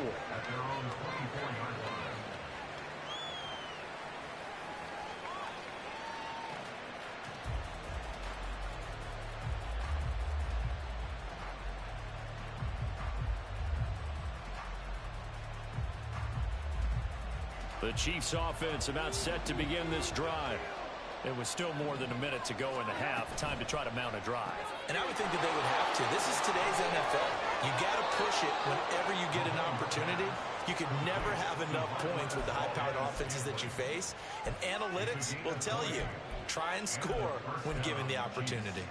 The Chiefs offense about set to begin this drive. It was still more than a minute to go in the half. Time to try to mount a drive. And I would think that they would have to. This is today's NFL. You got to push it whenever you get an opportunity. You could never have enough points with the high-powered offenses that you face. And analytics will tell you, try and score when given the opportunity.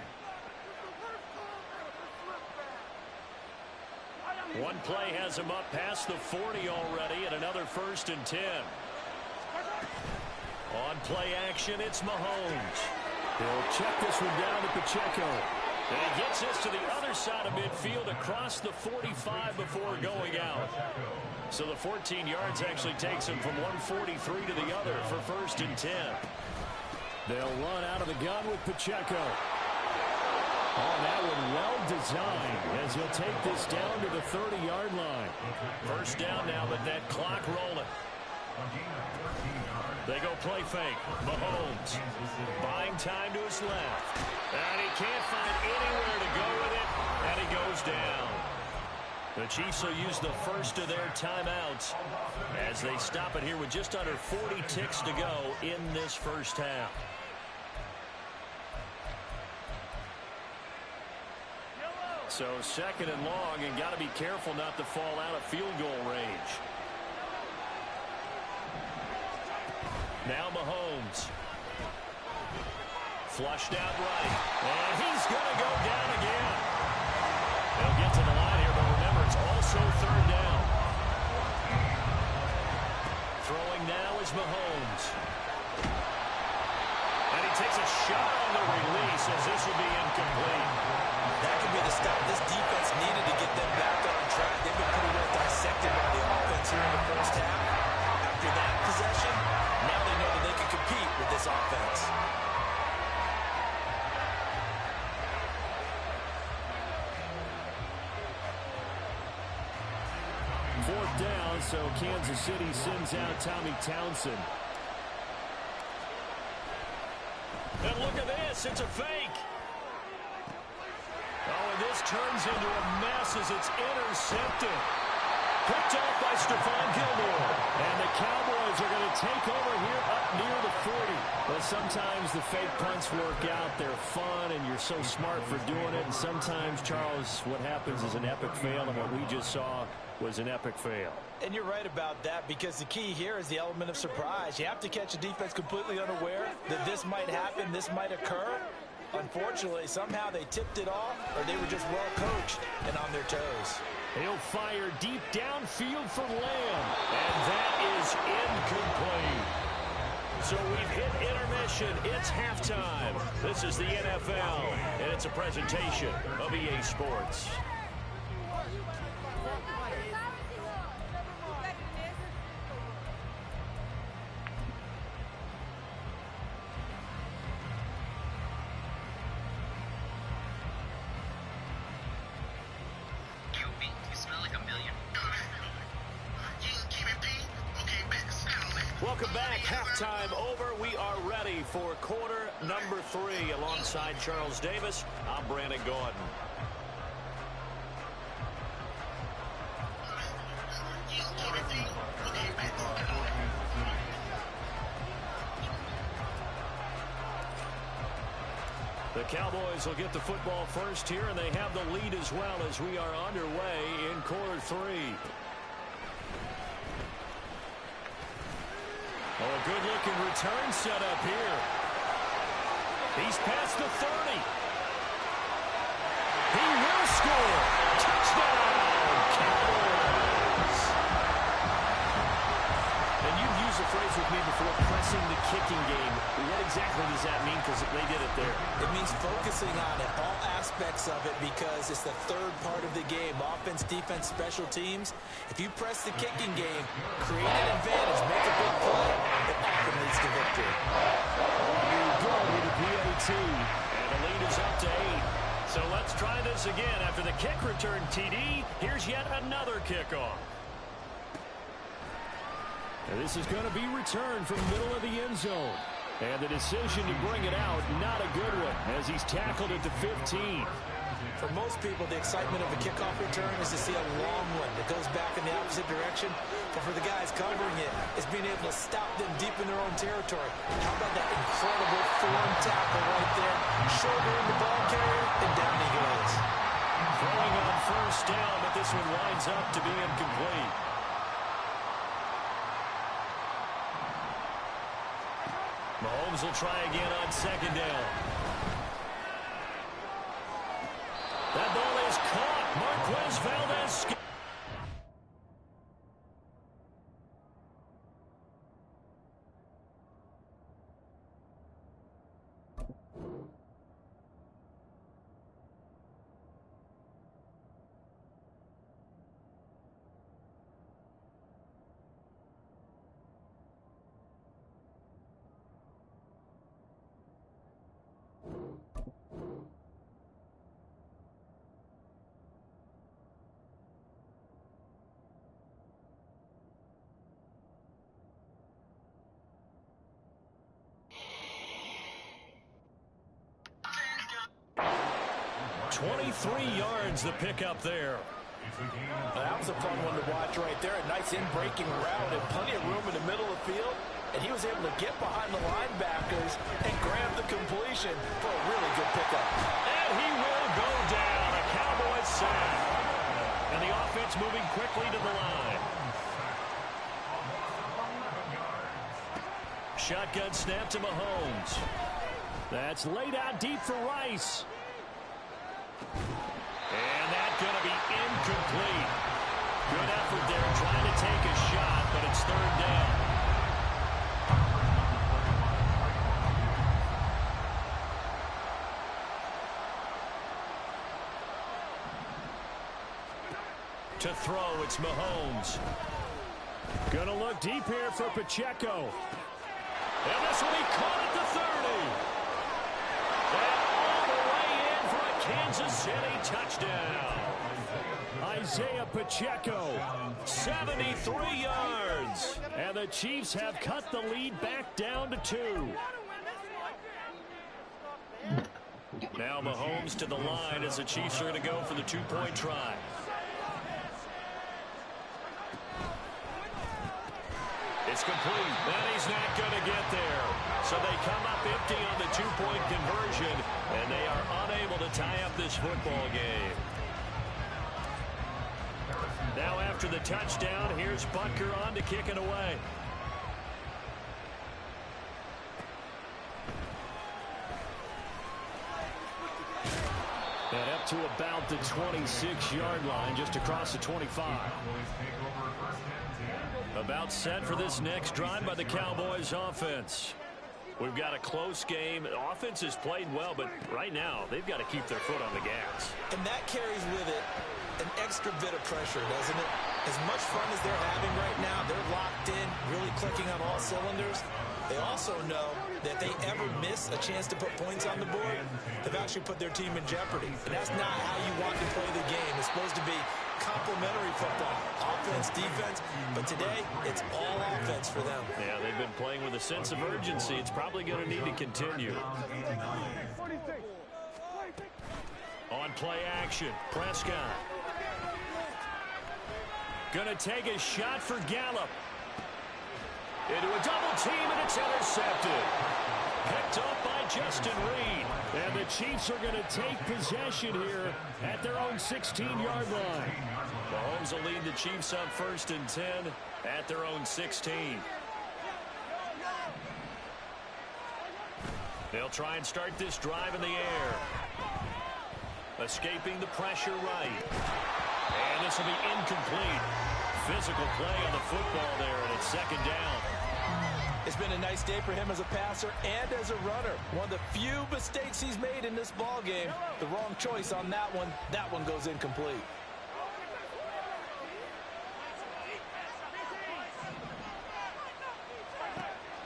One play has him up past the 40 already, and another 1st and 10. On play action, it's Mahomes. He'll check this one down to Pacheco. And he gets this to the other side of midfield across the 45 before going out. So the 14 yards actually takes him from 143 to the other for 1st and 10. They'll run out of the gun with Pacheco. Oh, that one well designed as he'll take this down to the 30-yard line. First down now with that clock rolling. They go play fake. Mahomes buying time to his left. And he can't find anywhere to go with it. And he goes down. The Chiefs will use the first of their timeouts as they stop it here with just under 40 ticks to go in this first half. So 2nd and long, and got to be careful not to fall out of field goal range. Now Mahomes. Flushed out right. And he's going to go down again. They'll get to the line here, but remember, it's also 3rd down. Throwing now is Mahomes. And he takes a shot on the release as this will be incomplete. That could be the stop this defense needed to get them back on track. They've been pretty well dissected by the offense here in the first half. After that possession, now they know that they can compete with this offense. Fourth down, so Kansas City sends out Tommy Townsend. And look at this, it's a fake. Oh, and this turns into a mess as it's intercepted. Picked off by Stephon Gilmore. And the Cowboys are going to take over here up near the 40. Well, sometimes the fake punts work out. They're fun, and you're so smart for doing it. And sometimes, Charles, what happens is an epic fail, and what we just saw was an epic fail. And you're right about that, because the key here is the element of surprise. You have to catch a defense completely unaware that this might happen, this might occur. Unfortunately, somehow they tipped it off, or they were just well coached and on their toes. He'll fire deep downfield for Lamb, and that is incomplete. So we've hit intermission. It's halftime. This is the NFL, and it's a presentation of EA Sports. Welcome back. Halftime over. We are ready for quarter number 3. Alongside Charles Davis, I'm Brandon Gordon. The Cowboys will get the football first here, and they have the lead as well as we are underway in quarter 3. Oh, a good-looking return set up here. He's past the 30. He will score. Touchdown, Cowboys. And you've used the phrase with me before, pressing the kicking game. What exactly does that mean? Because they did it there. It means focusing on it, all aspects of it, because it's the third part of the game. Offense, defense, special teams. If you press the kicking game, create an advantage, make a big play, it often leads to victory. Good with the PAT. And the lead is up to 8. So let's try this again. After the kick return TD, here's yet another kickoff. And this is going to be returned from the middle of the end zone. And the decision to bring it out, not a good one, as he's tackled at the 15. For most people, the excitement of a kickoff return is to see a long one that goes back in the opposite direction. But for the guys covering it, it's being able to stop them deep in their own territory. How about that incredible form tackle right there? Shouldering the ball carrier, and down he goes. Throwing on first down, but this one winds up to be incomplete. Mahomes will try again on second down. That ball is caught. Marquez Valdez. Yards the pickup there. That was a fun one to watch right there. A nice in-breaking route and plenty of room in the middle of the field. And he was able to get behind the linebackers and grab the completion for a really good pickup. And he will go down. A Cowboys sack. And the offense moving quickly to the line. Shotgun snap to Mahomes. That's laid out deep for Rice. And that's going to be incomplete. Good effort there trying to take a shot, but it's third down. To throw, it's Mahomes. Going to look deep here for Pacheco. And this will be caught at the 30. Kansas City touchdown. Isaiah Pacheco, 73 yards. And the Chiefs have cut the lead back down to 2. Now Mahomes to the line as the Chiefs are going to go for the 2-point try. It's complete. And he's not going to get there. So they come up empty on the 2-point conversion, and they are unable to tie up this football game. Now after the touchdown, here's Butker on to kick it away. And up to about the 26-yard line, just across the 25. About set for this next drive by the Cowboys offense. We've got a close game. The offense has played well, but right now they've got to keep their foot on the gas. And that carries with it an extra bit of pressure, doesn't it? As much fun as they're having right now, they're locked in, really clicking on all cylinders. They also know that if they ever miss a chance to put points on the board, they've actually put their team in jeopardy. And that's not how you want to play the game. It's supposed to be complementary football. offense, defense, but today it's all offense for them. Yeah, they've been playing with a sense of urgency. It's probably going to need to continue. On play action, Prescott. Going to take a shot for Gallup. Into a double team, and it's intercepted. Picked up by Justin Reed. And the Chiefs are going to take possession here at their own 16-yard line. Mahomes will lead the Chiefs on 1st and 10 at their own 16. They'll try and start this drive in the air. Escaping the pressure right. And this will be incomplete. Physical play on the football there, and it's 2nd down. It's been a nice day for him as a passer and as a runner. One of the few mistakes he's made in this ball game. The wrong choice on that one. That one goes incomplete.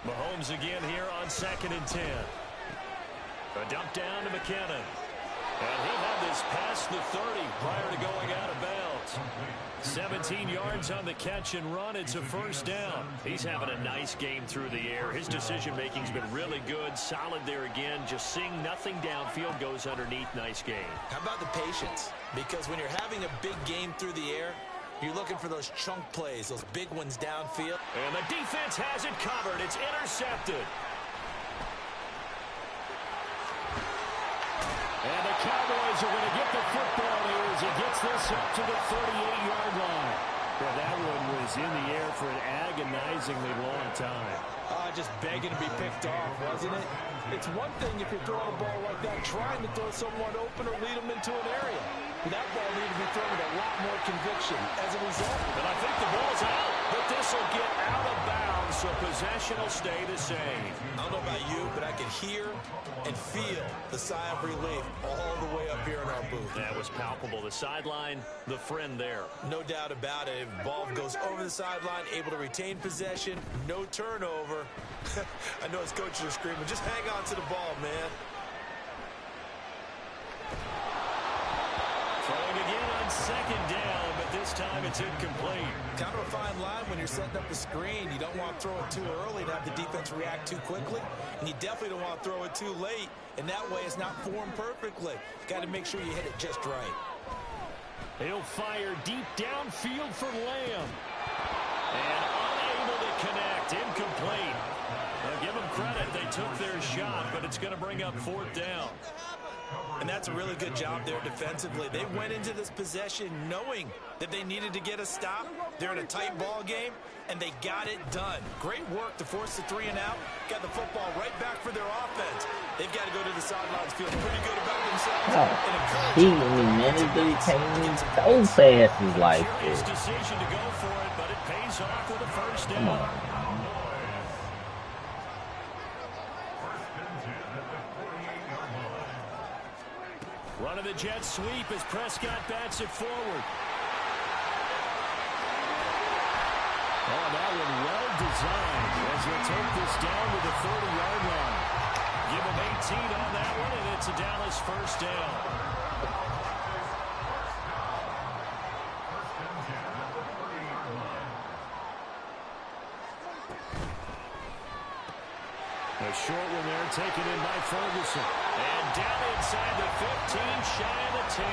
Mahomes again here on 2nd and 10. A dump down to McKinnon. And he had this past the 30 prior to going out of bounds. 17 yards on the catch and run. It's a 1st down. He's having a nice game through the air. His decision-making's been really good. Solid there again. Just seeing nothing downfield goes underneath. Nice game. How about the patience? Because when you're having a big game through the air, you're looking for those chunk plays, those big ones downfield. And the defense has it covered. It's intercepted. And the Cowboys are going to get the football here as he gets this up to the 38-yard line. Well, that one was in the air for an agonizingly long time. Just begging to be picked off, wasn't it? It's one thing if you're throwing a ball like that, trying to throw someone open or lead them into an area. That ball needed to be thrown with a lot more conviction. As a result, and I think the ball's out, but this will get out of bounds, so possession will stay the same. I don't know about you, but I can hear and feel the sigh of relief all the way up here in our booth. That was palpable. The sideline, the friend there. No doubt about it. If the ball goes over the sideline, able to retain possession, no turnover. I know his coaches are screaming, just hang on to the ball, man. Throwing again on 2nd down, but this time it's incomplete. Kind of a fine line when you're setting up the screen. You don't want to throw it too early to have the defense react too quickly, and you definitely don't want to throw it too late, and that way it's not formed perfectly. Got to make sure you hit it just right. He'll fire deep downfield for Lamb. And unable to connect. Incomplete. Now give them credit. They took their shot, but it's going to bring up 4th down. And that's a really good job there defensively. They went into this possession knowing that they needed to get a stop. They're in a tight ball game, and they got it done. Great work to force the 3 and out. Got the football right back for their offense. They've got to go to the sidelines feeling pretty good about themselves. He came so fast is like this. Decision to go for it, but it pays off with a 1st down. Come on. Run of the jet sweep as Prescott bats it forward. Oh, that one well designed as he'll take this down to the 30-yard line. Give him 18 on that one, and it's a Dallas 1st down. A short one there taken in by Ferguson. And down inside the 15, shy of the 10.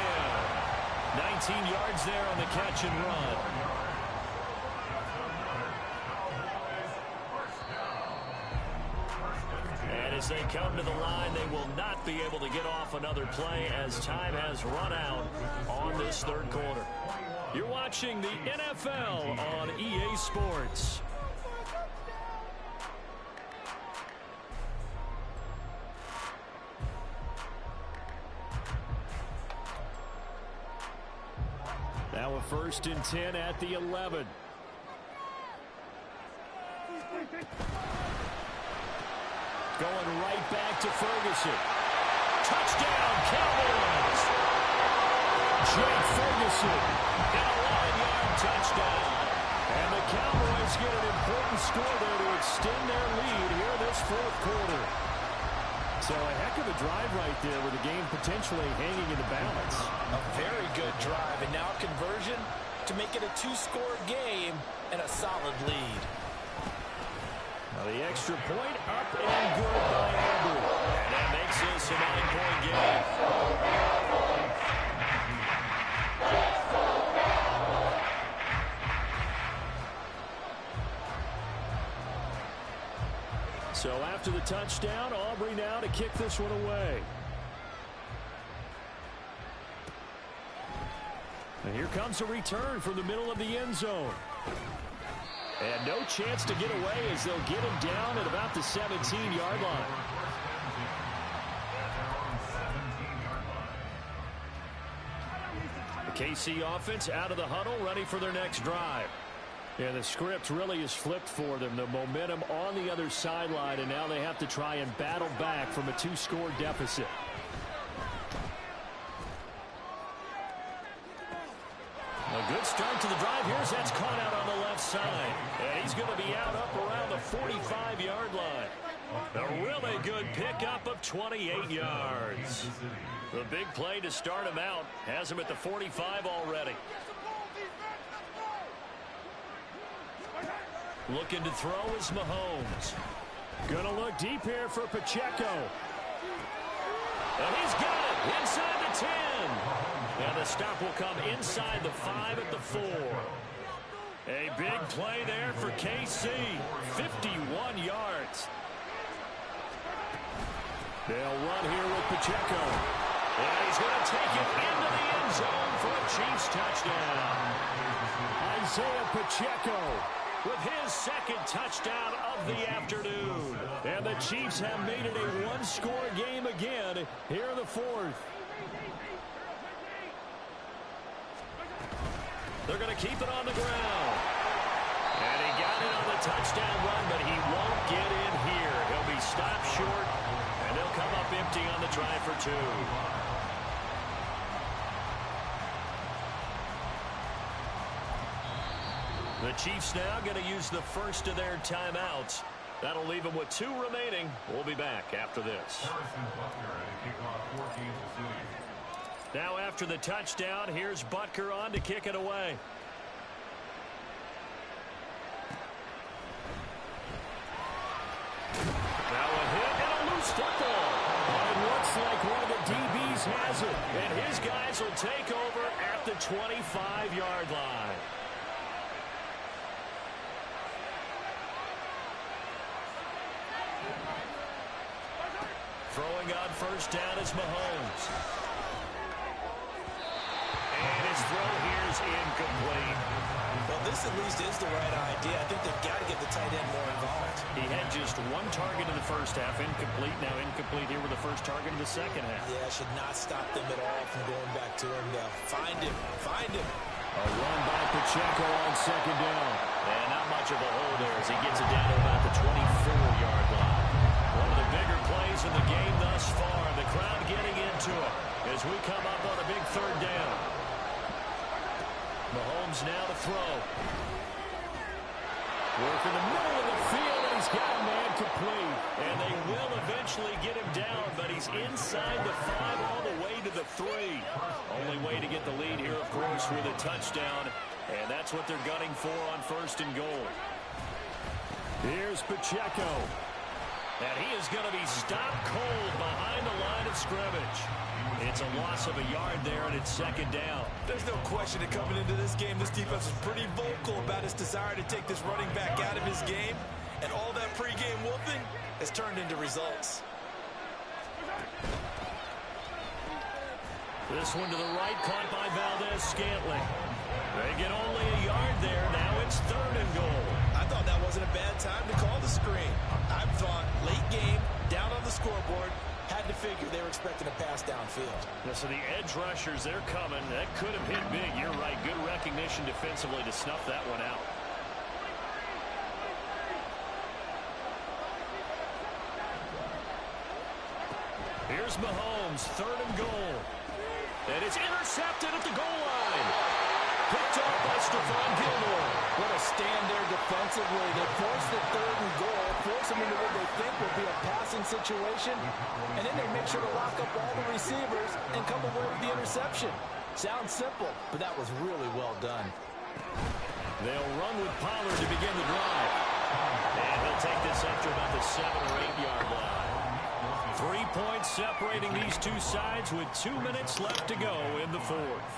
19 yards there on the catch and run. And as they come to the line, they will not be able to get off another play as time has run out on this 3rd quarter. You're watching the NFL on EA Sports. Now a 1st and 10 at the 11. Going right back to Ferguson. Touchdown, Cowboys! Jake Ferguson, and a 9-yard touchdown. And the Cowboys get an important score there to extend their lead here this 4th quarter. So a heck of a drive right there with the game potentially hanging in the balance. A very good drive, and now conversion to make it a two-score game and a solid lead. Now the extra point up and good by Andrew. And that makes this a 9-point game. So after the touchdown, Aubrey now to kick this one away. And here comes a return from the middle of the end zone. And no chance to get away as they'll get him down at about the 17-yard line. The KC offense out of the huddle, ready for their next drive. Yeah, the script really is flipped for them. The momentum on the other sideline, and now they have to try and battle back from a two-score deficit. A good start to the drive. Here's that's caught out on the left side. And he's going to be out up around the 45-yard line. A really good pickup of 28 yards. The big play to start him out has him at the 45 already. Looking to throw is Mahomes. Gonna look deep here for Pacheco. And he's got it inside the 10. And the stop will come inside the 5 at the 4. A big play there for KC. 51 yards. They'll run here with Pacheco. And he's going to take it into the end zone for a Chiefs touchdown. Isaiah Pacheco with his second touchdown of the afternoon. And the Chiefs have made it a one-score game again here in the fourth. They're going to keep it on the ground. And he got it on the touchdown run, but he won't get in here. He'll be stopped short, and they'll come up empty on the drive for 2. The Chiefs now going to use the first of their timeouts. That'll leave them with 2 remaining. We'll be back after this. Now after the touchdown, here's Butker on to kick it away. Now a hit and a loose football. And it looks like one of the DBs has it. And his guys will take over at the 25-yard line. Throwing on first down is Mahomes. And his throw here is incomplete. Well, this at least is the right idea. I think they've got to get the tight end more involved. He had just 1 target in the first half, incomplete. Now incomplete here with the first target in the second half. Yeah, should not stop them at all from going back to him. Find him. Find him. A run by Pacheco on second down. And not much of a hole there as he gets it down to about the 24-yard line. One of the bigger plays in the game thus far. The crowd getting into it as we come up on a big third down. Mahomes now to throw. Work in the middle of the field, and he's got a man complete. And they will eventually get him down, but he's inside the 5 all the way to the 3. Only way to get the lead here, of course, with a touchdown. And that's what they're gunning for on first and goal. Here's Pacheco. And he is going to be stopped cold behind the line of scrimmage. It's a loss of a yard there, and it's second down. There's no question that coming into this game, this defense was pretty vocal about his desire to take this running back out of his game. And all that pregame whooping has turned into results. This one to the right, caught by Valdez-Scantling. They get only a yard there. Now it's third and goal. I thought that wasn't a bad time to call the screen. I thought late game, down on the scoreboard, had to figure they were expecting a pass downfield. Yeah, so the edge rushers, they're coming. That could have hit big. You're right. Good recognition defensively to snuff that one out. Here's Mahomes, third and goal. And it's intercepted at the goal line. Picked off by Stephon Gilmore. What a stand there defensively. They force the third and goal, force them into what they think will be a passing situation, and then they make sure to lock up all the receivers and come away with the interception. Sounds simple, but that was really well done. They'll run with Pollard to begin the drive. And he'll take this up to about the 7 or 8 yard line. 3 points separating these two sides with 2 minutes left to go in the fourth.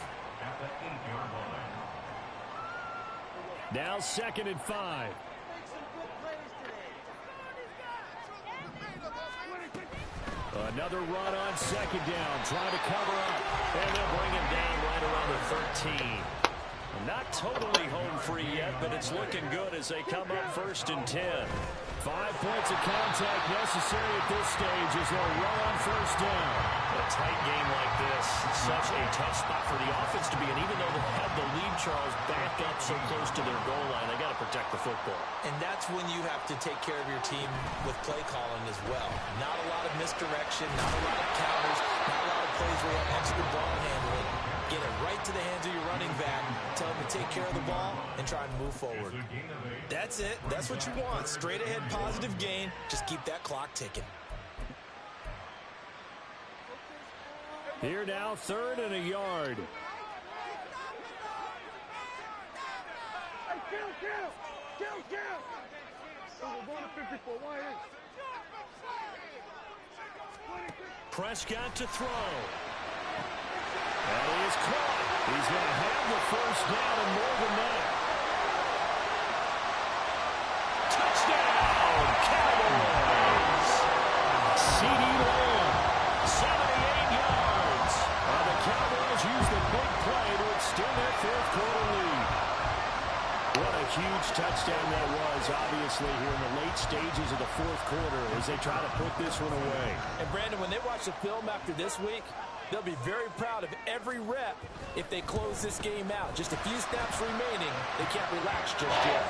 Now 2nd and 5. Another run on 2nd down, trying to cover up. And they'll bring him down right around the 13. Not totally home free yet, but it's looking good as they come up 1st and 10. 5 points of contact necessary at this stage as they'll run on 1st down. A tight game like this, such a tough spot for the offense to be in. Even though they have the lead, Charles, back up so close to their goal line, they got to protect the football. And that's when you have to take care of your team with play calling as well. Not a lot of misdirection, not a lot of counters, not a lot of plays where you have extra ball handling. Get it right to the hands of your running back. Tell him to take care of the ball and try and move forward. That's it. That's what you want. Straight ahead, positive gain. Just keep that clock ticking. Here now, 3rd and a yard. Prescott to throw. And he is caught. He's going to have the 1st down and more than that. Touchdown, Cowboys! C.D. Lamb, 78 yards. And the Cowboys use the big play to extend that 4th quarter lead. What a huge touchdown that was, obviously, here in the late stages of the 4th quarter as they try to put this one away. And, Brandon, when they watch the film after this week, they'll be very proud of every rep if they close this game out. Just a few snaps remaining. They can't relax just yet.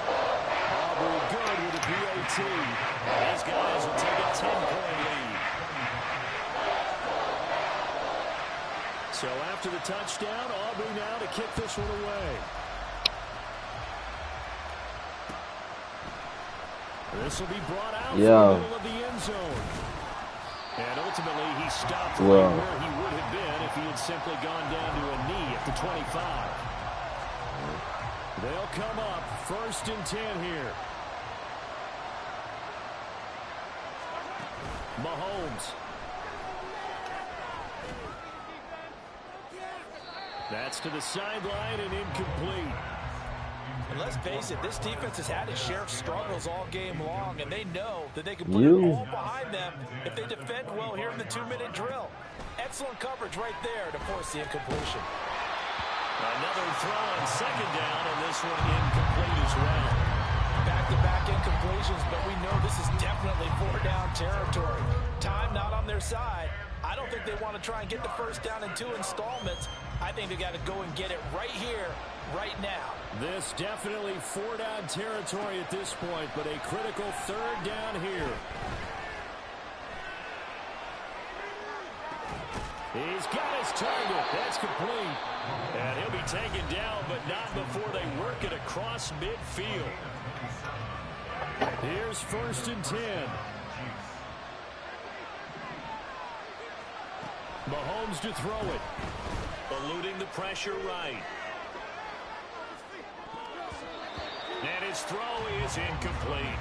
Aubrey good with a PAT. These guys will take a 10-point lead. So after the touchdown, Aubrey now to kick this one away. This will be brought out from the middle of the end zone. And ultimately, he stopped right where he would have been if he had simply gone down to a knee at the 25. They'll come up 1st and 10 here. Mahomes. That's to the sideline and incomplete. And let's face it, this defense has had its share of struggles all game long, and they know that they can put it all behind them if they defend well here in the 2-minute drill. Excellent coverage right there to force the incompletion. Another throw on 2nd down, and this one incomplete as well. Back-to-back incompletions, but we know this is definitely 4-down territory. Time not on their side. I don't think they want to try and get the 1st down in 2 installments. I think they got to go and get it right here, right now. This definitely 4-down territory at this point, but a critical 3rd down here. He's got his target. That's complete. And he'll be taken down, but not before they work it across midfield. Here's 1st and 10. Mahomes to throw it. Eluding the pressure right. And his throw is incomplete.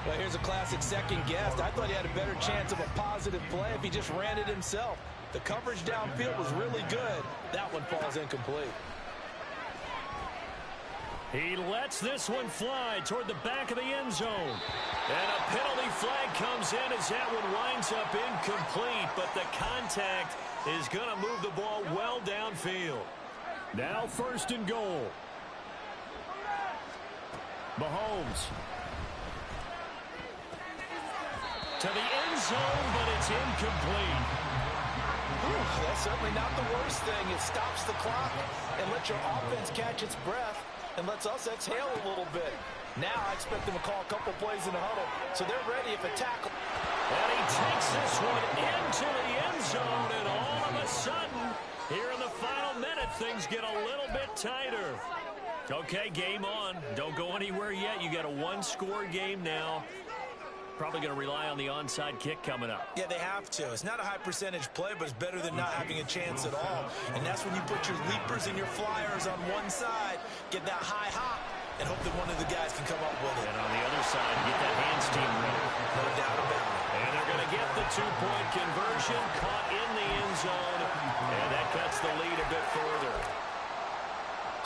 Well, here's a classic second guess. I thought he had a better chance of a positive play if he just ran it himself. The coverage downfield was really good. That one falls incomplete. He lets this one fly toward the back of the end zone. And a penalty flag comes in as that one winds up incomplete, but the contact is going to move the ball well downfield. Now 1st and goal. Mahomes. To the end zone, but it's incomplete. That's certainly not the worst thing. It stops the clock and lets your offense catch its breath and lets us exhale a little bit. Now I expect them to call a couple plays in the huddle, so they're ready if a tackle. And he takes this one into the end zone, and all of a sudden, here in the final minute, things get a little bit tighter. Okay, game on. Don't go anywhere yet. You got a 1-score game now. probably going to rely on the onside kick coming up. Yeah, they have to. It's not a high percentage play, but it's better than not having a chance at all. And that's when you put your leapers and your flyers on one side, get that high hop, and hope that one of the guys can come up with it. And on the other side, get that hands team ready. No doubt about it. And they're going to get the two-point conversion, caught in the end zone, and that cuts the lead a bit further.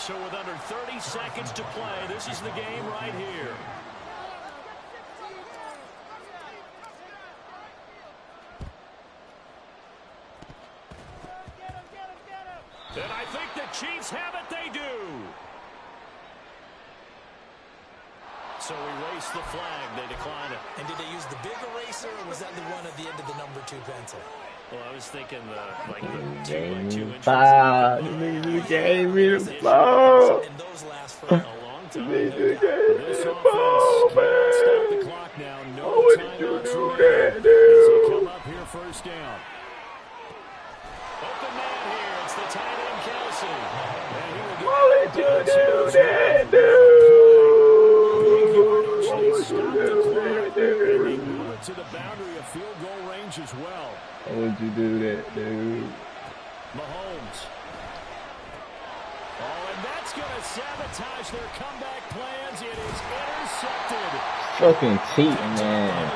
So with under 30 seconds to play, this is the game right here. And I think the Chiefs have it. They do. So erase the flag. They decline it. And did they use the big eraser, or was that the one at the end of the number 2 pencil? Well, I was thinking the 2 by 2 inches. You gave me the ball. And those last for a long time. This offense cannot stop the clock now. No timeouts remaining as they come up here first down. Open man here. It's the tight end, Kelsey. And he will get Why would you do that, dude? They move it to the boundary of field goal range as well. Why would you do that, dude? Mahomes. Oh, and that's going to sabotage their comeback plans. It is intercepted. Fucking cheating, man.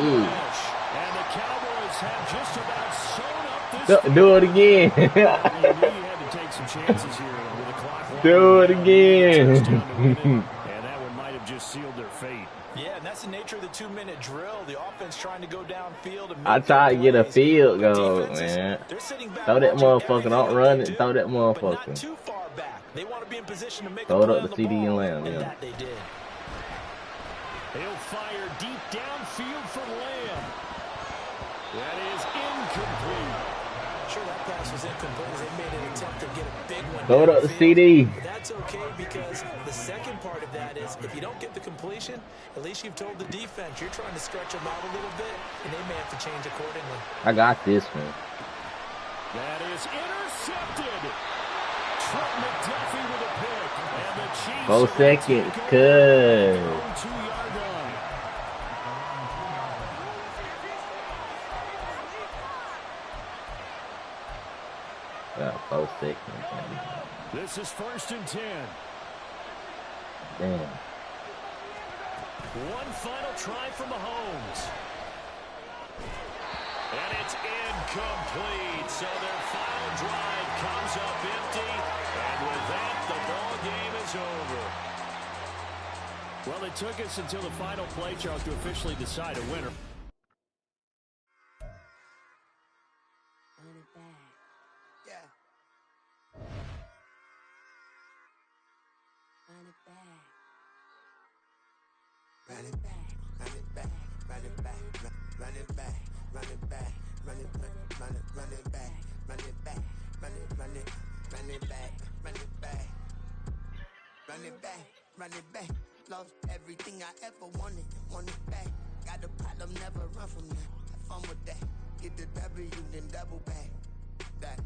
And the Cowboys have just about sewn up this. Do it again. You really had to take some chances here with the clock. Do it again. And that one might have just sealed their fate. Yeah, and that's the nature of the 2-minute drill. The offense trying to go downfield. And I try to get a field goal, man. Throw that motherfucker, don't run it, throw that motherfucker. Not too far back. They want to be in position to make Throw a it play up on the the CD and ball, Lamb, and yeah. that they did. He'll fire deep downfield from Lamb. That is incomplete. Sure, that pass was incomplete as they made an attempt to get a big one. Throw it up the downfield. CD. That's okay, because the second part of that is if you don't get the completion, at least you've told the defense you're trying to stretch them out a little bit, and they may have to change accordingly. I got this one. That is intercepted. Trent McDuffie with a pick. And the Chiefs 4 seconds, cuz. 2-yard line. Got 4 seconds. This is 1st and 10. Damn. One final try from Mahomes. And it's incomplete. So their final drive comes up empty. And with that, the ball game is over. Well, it took us until the final play, Charles, to officially decide a winner. Run it back, run it back, run it back, run it back, run it back, run it back, run it back, run it back, run it back, run it back, run it back, run it back. Lost everything I ever wanted it back. Got a problem, never run from that. Have fun with that. Get the W, then double back. That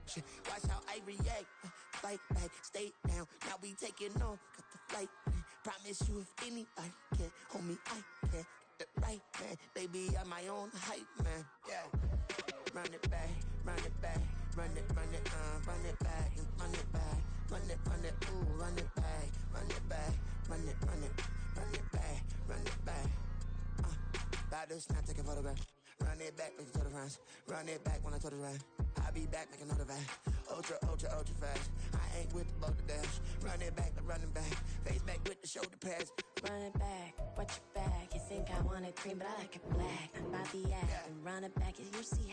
shit. Watch how I react. Fight back, stay down. Now we taking off. Cut the flight. Promise you if anybody can hold me, I can. Get the right man. Baby, I'm my own hype man. Yeah. Run it back, run it back, run it back, run it back, run it back, ooh, run it back, run it back, run it back, run it back. About to snap, take a photograph. Run it back, make it to the friends. Run it back when I told it right. I'll be back, make another back. Ultra fast. I ain't with the boat to dash. Run it back, the running back. Face back with the shoulder pads. Run it back, watch your back. You think I want it cream, but I like it black. I'm about the act and run it back. You see how